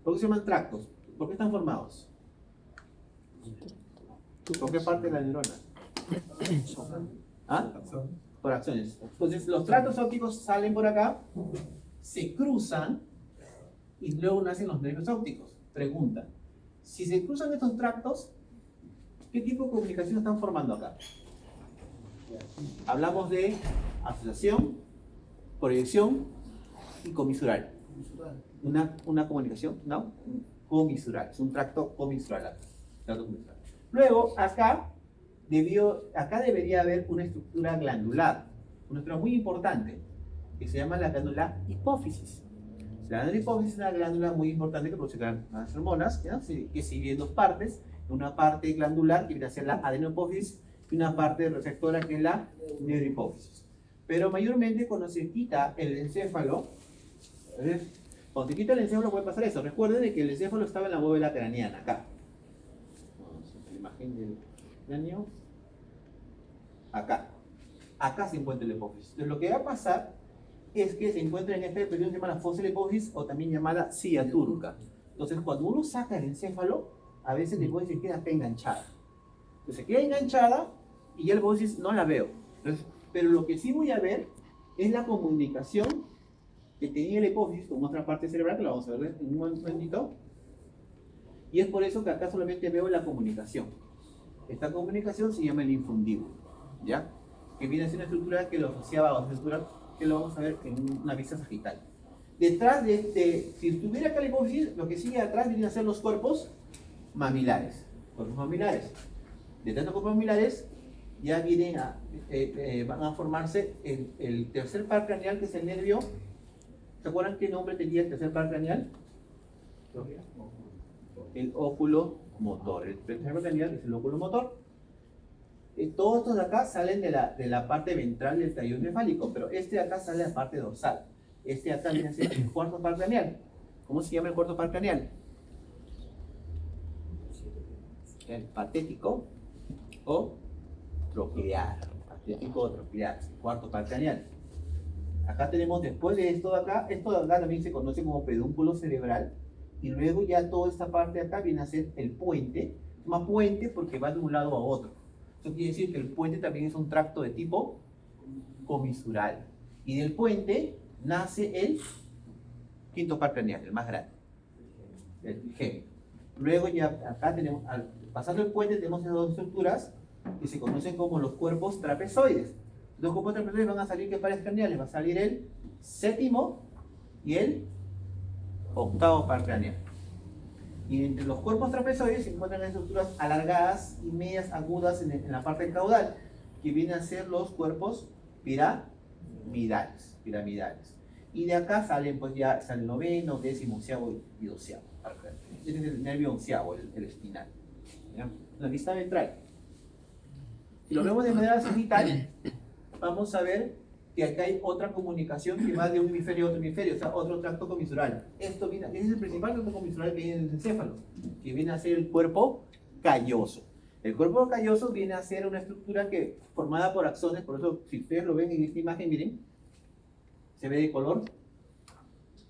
¿por qué se llaman tractos? ¿Por qué están formados? ¿Por qué parte de la neurona? ¿Ah? Por acciones. Entonces, los tractos ópticos salen por acá, se cruzan y luego nacen los nervios ópticos. Pregunta: si se cruzan estos tractos, ¿qué tipo de comunicación están formando acá? Hablamos de asociación, proyección y comisural. Una comunicación, ¿no? Comisural. Es un tracto comisural. Luego, acá debería haber una estructura glandular, una estructura muy importante, que se llama la glándula hipófisis. La glándula hipófisis es una glándula muy importante que produce las hormonas, ¿no? Que se divide en dos partes: una parte glandular, que viene a ser la adenohipófisis, y una parte receptora, que es la neurohipófisis. Pero mayormente cuando se quita el encéfalo, cuando se quita el encéfalo puede pasar eso. Recuerden de que el encéfalo estaba en la bóveda craneana, acá. La imagen del cráneo. Acá se encuentra la hipófisis. Entonces lo que va a pasar es que se encuentra en este periodo que se llama la fosa de la hipófisis, o también llamada silla turca. Entonces cuando uno saca el encéfalo, a veces la hipófisis queda enganchada. Entonces queda enganchada y ya la hipófisis no la veo. Entonces, pero lo que sí voy a ver es la comunicación que tenía la hipófisis con otra parte cerebral, que la vamos a ver en un momentito. Y es por eso que acá solamente veo la comunicación. Esta comunicación se llama el infundíbulo, ¿ya? Que viene a ser una estructura que lo asociaba a otra estructura, que lo vamos a ver en una vista sagital. Detrás si estuviera acá la hipófisis, lo que sigue atrás vienen a ser los cuerpos mamilares. Cuerpos mamilares. Detrás de los cuerpos mamilares ya van a formarse el tercer par craneal, que es el nervio. ¿Se acuerdan qué nombre tenía el tercer par craneal? El óculo motor. El tercer par craneal es el óculo motor. Todos estos de acá salen de la parte ventral del tallo encefálico, pero este de acá sale de la parte dorsal. Este de acá viene a ser el cuarto par craneal. ¿Cómo se llama el cuarto par craneal? El patético o troquear. Patético o troquear, cuarto par craneal. Acá tenemos, después de esto de acá también se conoce como pedúnculo cerebral, y luego ya toda esta parte de acá viene a ser el puente. Se llama puente porque va de un lado a otro. Eso quiere decir que el puente también es un tracto de tipo comisural. Y del puente nace el quinto par craneal, el más grande, el gemelo. Luego ya acá tenemos, pasando el puente, tenemos esas dos estructuras que se conocen como los cuerpos trapezoides. Los cuerpos trapezoides van a salir, ¿qué pares craneales? Va a salir el séptimo y el octavo par craneal. Y entre los cuerpos trapezoides se encuentran estructuras alargadas y medias agudas en la parte caudal, que vienen a ser los cuerpos piramidales. Y de acá salen, pues ya sale el noveno, décimo, onceavo y doceavo. Este es el nervio onceavo, el espinal. ¿Ya? La vista ventral. Si lo vemos de manera sagital, vamos a ver que acá hay otra comunicación que va de un hemisferio a otro hemisferio, o sea, otro tracto comisural. Ese es el principal tracto comisural que viene en el encéfalo, que viene a ser el cuerpo calloso. El cuerpo calloso viene a ser una estructura formada por axones, por eso si ustedes lo ven en esta imagen, miren, se ve de color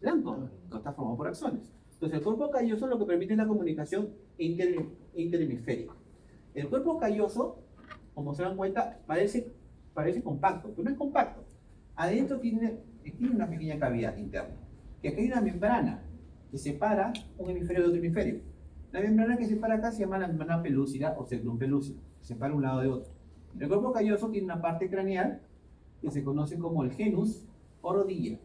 blanco, está formado por axones. Entonces Entonces, el cuerpo calloso lo que permite es la comunicación interhemisférica. El cuerpo calloso, como se dan cuenta, parece compacto, pero no es compacto. Adentro tiene una pequeña cavidad interna, que aquí hay una membrana que separa un hemisferio de otro hemisferio. La membrana que separa acá se llama la membrana pelúcida o septum pelúcido, que separa un lado de otro. El cuerpo calloso tiene una parte craneal que se conoce como el genus o rodilla,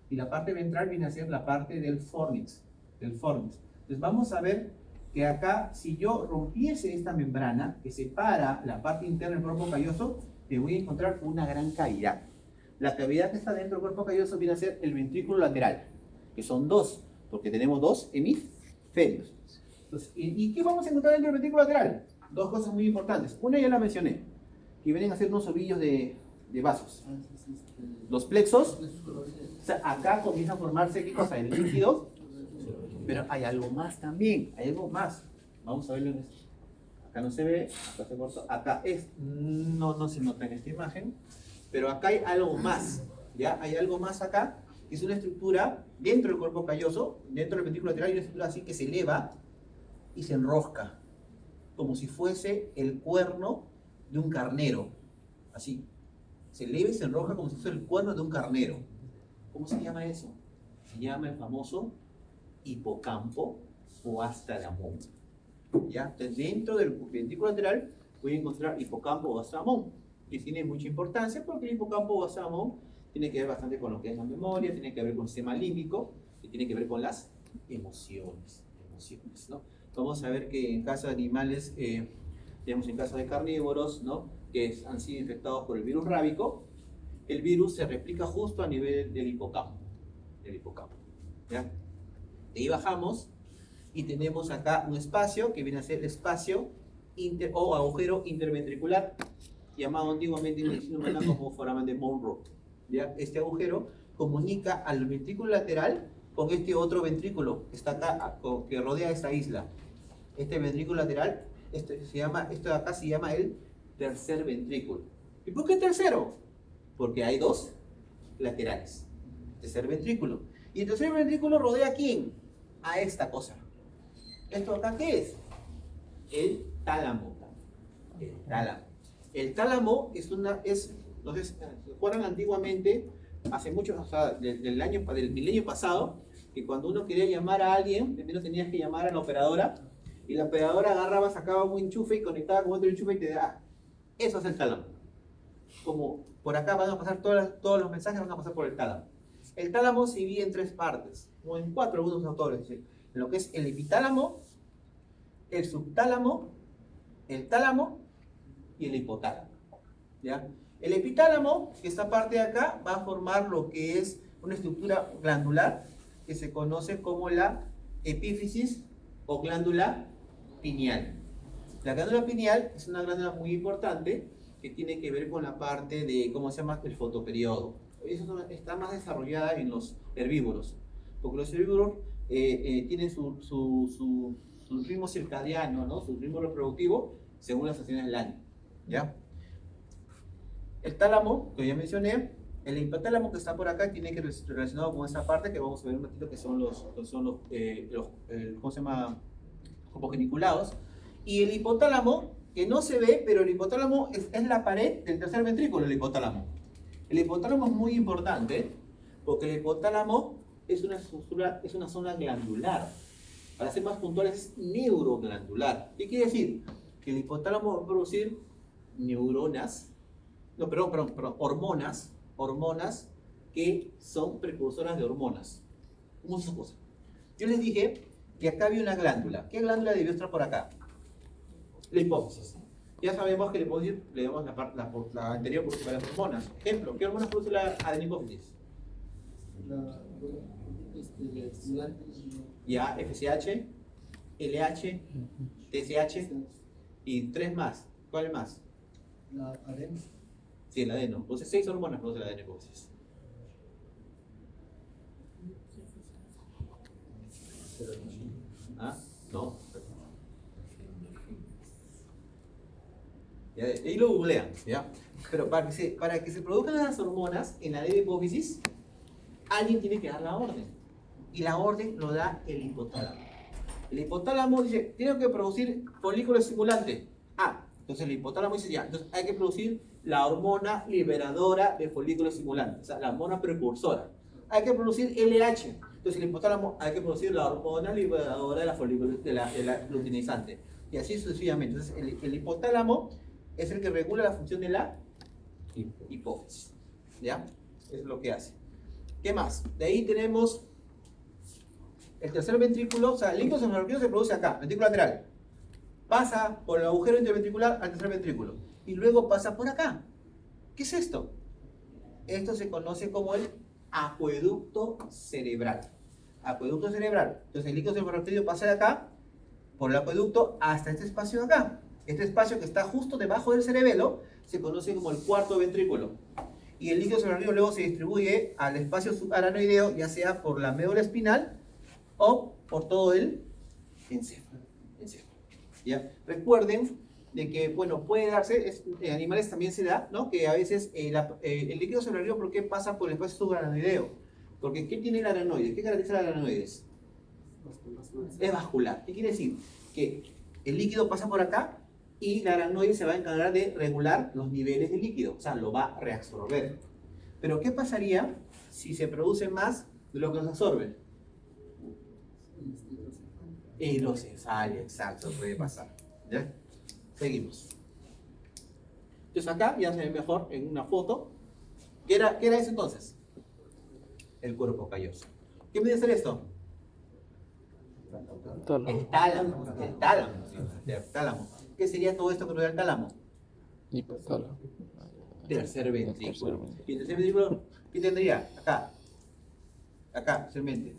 y la parte ventral viene a ser la parte del fornix. Entonces vamos a ver que acá, si yo rompiese esta membrana que separa la parte interna del cuerpo calloso, me voy a encontrar una gran cavidad. La cavidad que está dentro del cuerpo calloso viene a ser el ventrículo lateral, que son dos, porque tenemos dos hemisferios. Entonces, ¿y qué vamos a encontrar dentro del ventrículo lateral? Dos cosas muy importantes. Una ya la mencioné, que vienen a ser unos ovillos de vasos. Los plexos, o sea, acá comienza a formarse, ¿qué cosa? El líquido, pero hay algo más también, hay algo más. Vamos a verlo en esto. Acá no se ve, acá se cortó, acá no se nota en esta imagen, pero acá hay algo más, ¿ya? Hay algo más acá, que es una estructura dentro del cuerpo calloso, dentro del ventrículo lateral, hay una estructura así que se eleva y se enrosca, como si fuese el cuerno de un carnero, así. Se eleva y se enrosca como si fuese el cuerno de un carnero. ¿Cómo se llama eso? Se llama el famoso hipocampo o astalamón. ¿Ya? Entonces, dentro del ventrículo lateral voy a encontrar hipocampo o astalamón, que tiene mucha importancia porque el hipocampo o astalamón tiene que ver bastante con lo que es la memoria, tiene que ver con el sistema límbico y tiene que ver con las emociones, ¿no? Vamos a ver que en caso de animales, digamos en caso de carnívoros, ¿no? Que han sido infectados por el virus rábico, el virus se replica justo a nivel del hipocampo. ¿Ya? De ahí bajamos y tenemos acá un espacio que viene a ser el espacio o agujero interventricular, llamado antiguamente en medicina humana como foramen de Monro. ¿Ya? Este agujero comunica al ventrículo lateral con este otro ventrículo que está acá, que rodea esta isla. Este ventrículo lateral, esto de acá se llama el tercer ventrículo. ¿Y por qué tercero? Porque hay dos laterales. Tercer ventrículo. Y el tercer ventrículo rodea ¿a quién? A esta cosa. ¿Esto acá qué es? El tálamo. El tálamo no sé si se acuerdan antiguamente, hace muchos, o sea, del milenio pasado, que cuando uno quería llamar a alguien, primero tenías que llamar a la operadora, y la operadora agarraba, sacaba un enchufe y conectaba con otro enchufe y te da. Eso es el tálamo. Como por acá van a pasar todos los mensajes van a pasar por el tálamo. El tálamo se divide en tres partes, o en cuatro algunos autores, en lo que es el epitálamo, el subtálamo, el tálamo y el hipotálamo. ¿Ya? El epitálamo, que esta parte de acá, va a formar lo que es una estructura glandular que se conoce como la epífisis o glándula pineal. La glándula pineal es una glándula muy importante que tiene que ver con la parte de, ¿cómo se llama?, el fotoperiodo. Eso está más desarrollada en los herbívoros, porque los herbívoros tienen su ritmo circadiano, ¿no? Su ritmo reproductivo según las estaciones del año. ¿Ya? El tálamo, que ya mencioné, el hipotálamo que está por acá tiene que ver relacionado con esa parte que vamos a ver un ratito, que son los ¿cómo se llama?, hipogeniculados. Y el hipotálamo, que no se ve, pero el hipotálamo es la pared del tercer ventrículo, el hipotálamo. El hipotálamo es muy importante porque el hipotálamo es una zona glandular. Para ser más puntuales, es neuroglandular. ¿Qué quiere decir? Que el hipotálamo va a producir hormonas que son precursoras de hormonas. ¿Cómo es esa cosa? Yo les dije que acá había una glándula. ¿Qué glándula debió estar por acá? La hipófisis. Ya sabemos que la hipófisis le damos la anterior por varias hormonas. Ejemplo, ¿qué hormonas produce la adenipófisis? Ya, FSH, LH, TSH y tres más. ¿Cuál es más? La adeno. Sí, el adeno. Produce 6 hormonas produce la adenipófisis. ¿Ah? No. Ya, ahí lo googlean, ¿ya? Pero para que se produzcan las hormonas en la adipófisis, alguien tiene que dar la orden. y la orden lo da el hipotálamo. El hipotálamo dice, tiene que producir folículo estimulante. Entonces el hipotálamo dice ya, entonces hay que producir la hormona liberadora de folículo estimulante, o sea, la hormona precursora. Hay que producir LH. Entonces el hipotálamo hay que producir la hormona liberadora de la folículo, de la luteinizante. Y así sucesivamente. Entonces el hipotálamo es el que regula la función de la hipófisis. ¿Ya? Es lo que hace. ¿Qué más? De ahí tenemos el tercer ventrículo, o sea, el líquido cefalorraquídeo se produce acá, ventrículo lateral. Pasa por el agujero interventricular al tercer ventrículo. Y luego pasa por acá. ¿Qué es esto? Esto se conoce como el acueducto cerebral. Acueducto cerebral. Entonces el líquido cefalorraquídeo pasa de acá, por el acueducto, hasta este espacio de acá. Este espacio que está justo debajo del cerebelo se conoce como el cuarto ventrículo. Y el líquido cefalorraquídeo luego se distribuye al espacio subaranoideo, ya sea por la médula espinal o por todo el encéfalo. ¿Ya? Recuerden de que, bueno, puede darse, en animales también se da, ¿no? Que a veces el líquido cefalorraquídeo, ¿por qué pasa por el espacio subaranoideo? Porque ¿qué tiene el aranoide? ¿Qué caracteriza el aranoide? Es vascular. ¿Qué quiere decir? Que el líquido pasa por acá y el aranoide se va a encargar de regular los niveles de líquido, o sea, lo va a reabsorber. Pero ¿qué pasaría si se produce más de lo que se absorbe? Hidrocefalia, exacto, puede pasar. ¿Ya? Seguimos. Entonces acá ya se ve mejor en una foto. ¿Qué era eso entonces? El cuerpo calloso. ¿Qué puede ser esto? El tálamo. El tálamo. ¿Qué sería todo esto que rodea el tálamo? Hipotálamo. Tercer ventrículo. ¿Y el tercer ventrículo qué tendría? Acá, especialmente.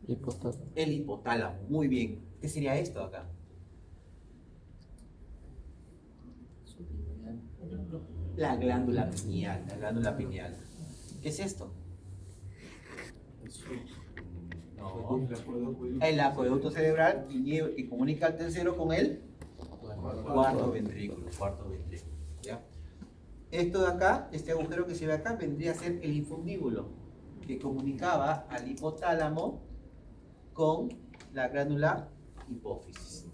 Hipotálamo. El hipotálamo, muy bien. ¿Qué sería esto acá? La glándula pineal. ¿Qué es esto? No. El acueducto cerebral que comunica al tercero con el cuarto ventrículo. ¿Ya? Esto de acá, este agujero que se ve acá, vendría a ser el infundíbulo, que comunicaba al hipotálamo con la glándula hipófisis.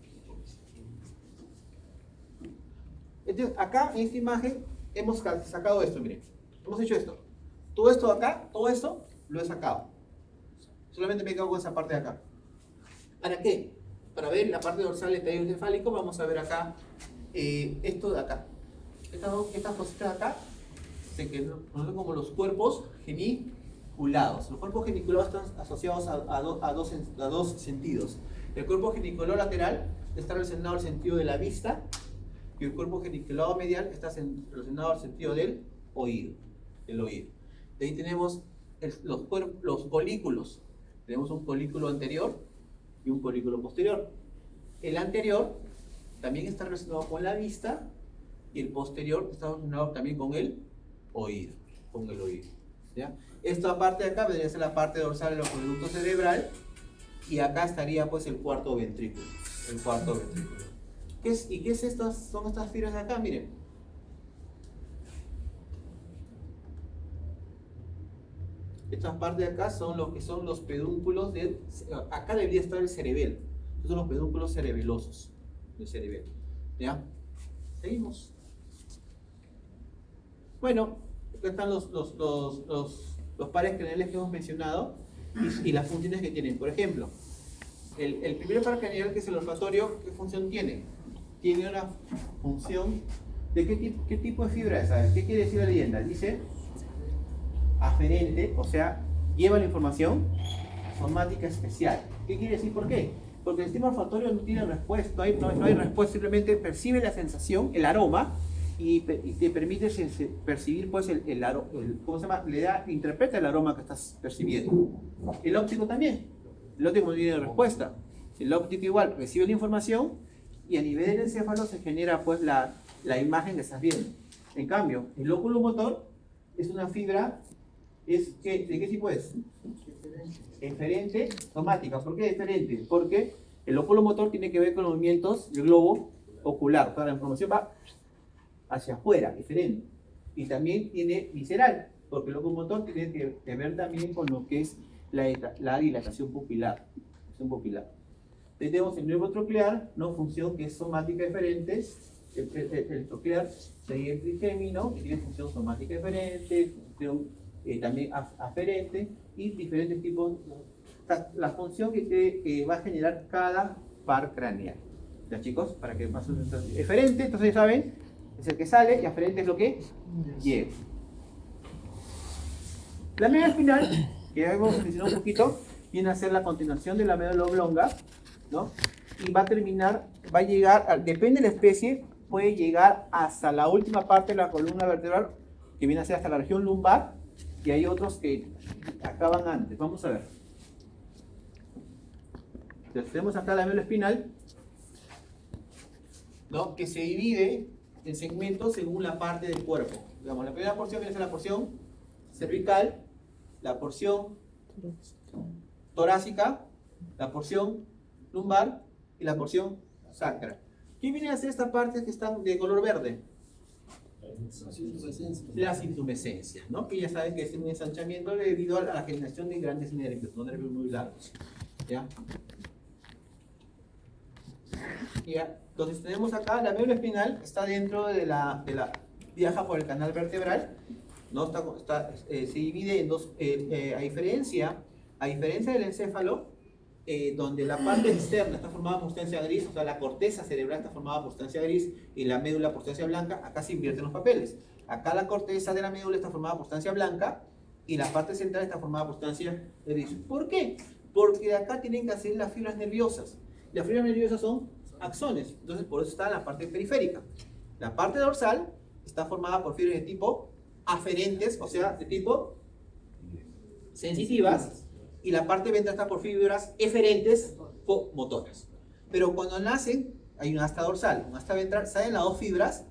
Entonces, acá en esta imagen hemos sacado esto, miren. Hemos hecho esto. Todo esto de acá, todo esto, lo he sacado. Solamente me quedo con esa parte de acá. ¿Para qué? Para ver la parte dorsal del tallo encefálico, vamos a ver acá esto de acá. Estas cositas de acá se conocen como los cuerpos geniculados. Los cuerpos geniculados están asociados a dos sentidos. El cuerpo geniculado lateral está relacionado al sentido de la vista y el cuerpo geniculado medial está relacionado al sentido del oído. De ahí tenemos los colículos. Tenemos un colículo anterior y un colículo posterior. El anterior también está relacionado con la vista y el posterior está relacionado también con el oído. ¿Ya? Esta parte de acá vendría a ser la parte dorsal del acueducto cerebral y acá estaría pues el cuarto ventrículo. ¿Qué es estas? Son estas fibras de acá, miren. Estas partes de acá son lo que son los pedúnculos acá debería estar el cerebelo. Estos son los pedúnculos cerebelosos del cerebelo. ¿Ya? Seguimos. Bueno, acá están los pares craneales que hemos mencionado y las funciones que tienen. Por ejemplo, el primer par craneal, que es el olfatorio, ¿qué función tiene? Tiene una función de qué tipo de fibra es. ¿Sabes? ¿Qué quiere decir la leyenda? Dice aferente, o sea, lleva la información somática especial. ¿Qué quiere decir? ¿Por qué? Porque el sistema olfatorio no tiene respuesta, no hay respuesta, simplemente percibe la sensación, el aroma, y te permite percibir pues ¿cómo se llama? Interpreta el aroma que estás percibiendo. El óptico también. El óptico no tiene respuesta. El óptico igual recibe la información y a nivel del encéfalo se genera pues la imagen que estás viendo. En cambio, el lóculo motor es una fibra, ¿de qué tipo es? Eferente somática. ¿Por qué eferente? Porque el lóculo motor tiene que ver con los movimientos del globo ocular. Toda la información va hacia afuera, eferente. Y también tiene visceral, porque el lóculo motor tiene que ver también con lo que es la dilatación pupilar. Entonces tenemos el nervio troclear, ¿no? Función que es somática diferente. El troclear sería el trigémino, que tiene función somática diferente, función también aferente y diferentes tipos. La función que va a generar cada par craneal. ¿Ya, chicos? Para que más o menos. Eferente, entonces ya saben, es el que sale y aferente es lo que llega. La médula espinal, que ya hemos mencionado un poquito, viene a ser la continuación de la médula oblonga, ¿no? Y va a terminar, va a llegar, depende de la especie, puede llegar hasta la última parte de la columna vertebral, que viene a ser hasta la región lumbar, y hay otros que acaban antes. Vamos a ver. Entonces tenemos acá la médula espinal, ¿no? Que se divide en segmentos según la parte del cuerpo. Digamos, la primera porción viene a ser la porción cervical, la porción torácica, la porción lumbar y la porción sacra. ¿Qué viene a ser esta parte que están de color verde? Las intumescencias, ¿no? Que ya saben que es un ensanchamiento debido a la generación de grandes nervios, no nervios muy largos. ¿Ya? ¿Ya? Entonces tenemos acá la médula espinal, está dentro de la viaja por el canal vertebral, ¿no? Se divide en dos, a diferencia del encéfalo, donde la parte externa está formada por sustancia gris, o sea, la corteza cerebral está formada por sustancia gris y la médula por sustancia blanca. Acá se invierten los papeles. Acá la corteza de la médula está formada por sustancia blanca y la parte central está formada por sustancia gris. ¿Por qué? Porque de acá tienen que hacer las fibras nerviosas. Las fibras nerviosas son axones, entonces por eso está la parte periférica. La parte dorsal está formada por fibras de tipo aferentes, o sea, de tipo sensitivas, y la parte ventral está por fibras eferentes o motoras. Pero cuando nacen, hay una asta dorsal, una asta ventral, salen las dos fibras,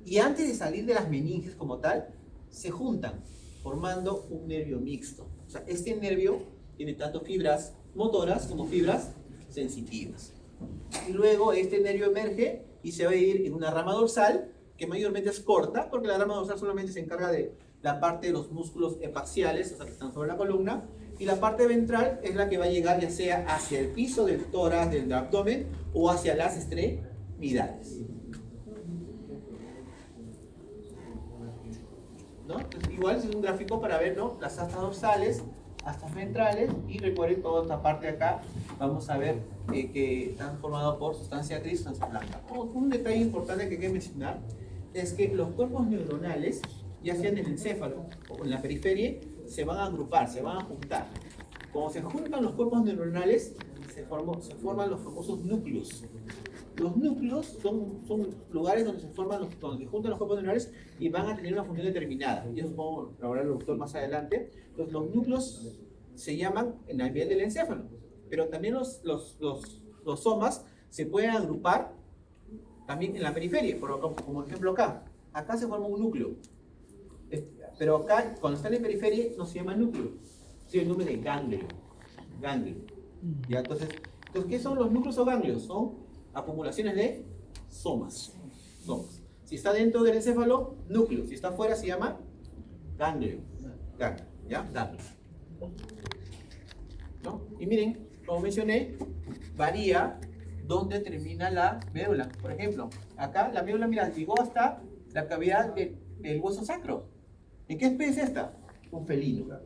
y antes de salir de las meninges como tal, se juntan, formando un nervio mixto. O sea, este nervio tiene tanto fibras motoras como fibras sensitivas. Y luego este nervio emerge y se va a ir en una rama dorsal, que mayormente es corta, porque la rama dorsal solamente se encarga de la parte de los músculos epaxiales, o sea, que están sobre la columna, y la parte ventral es la que va a llegar ya sea hacia el piso del tórax, del abdomen, o hacia las extremidades. ¿No? Entonces, igual es un gráfico para ver, ¿no?, las astas dorsales, astas ventrales, y recuerden toda esta parte de acá, vamos a ver que están formados por sustancia gris, sustancia blanca. Un detalle importante que hay que mencionar es que los cuerpos neuronales, ya sean en el encéfalo o en la periferia, se van a agrupar, se van a juntar. Cuando se juntan los cuerpos neuronales, se forman los famosos núcleos. Los núcleos son lugares donde se donde se juntan los cuerpos neuronales y van a tener una función determinada. Y eso podemos hablar el doctor más adelante. Entonces, los núcleos se llaman en el nivel del encéfalo, pero también los somas se pueden agrupar también en la periferia, como ejemplo acá. Acá se forma un núcleo. Pero acá, cuando está en la periferia, no se llama núcleo, se llama el nombre de ganglio. ¿Ya? Entonces, ¿qué son los núcleos o ganglios? Son acumulaciones de somas. Si está dentro del encéfalo, núcleo. Si está afuera, se llama ganglio. ¿Ya? Ganglio. ¿No? Y miren, como mencioné, varía dónde termina la médula. Por ejemplo, acá la médula, mira, llegó hasta la cavidad del hueso sacro. ¿En qué especie es esta? Un felino.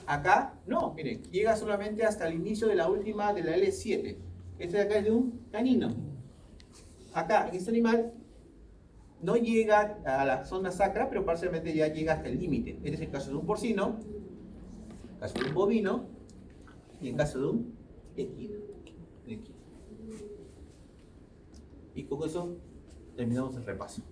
Acá, no, miren, llega solamente hasta el inicio de la última, de la L7. Este de acá es de un canino. Acá, en este animal, no llega a la zona sacra, pero parcialmente ya llega hasta el límite. Este es el caso de un porcino, el caso de un bovino, y el caso de un equino. Y con eso terminamos el repaso.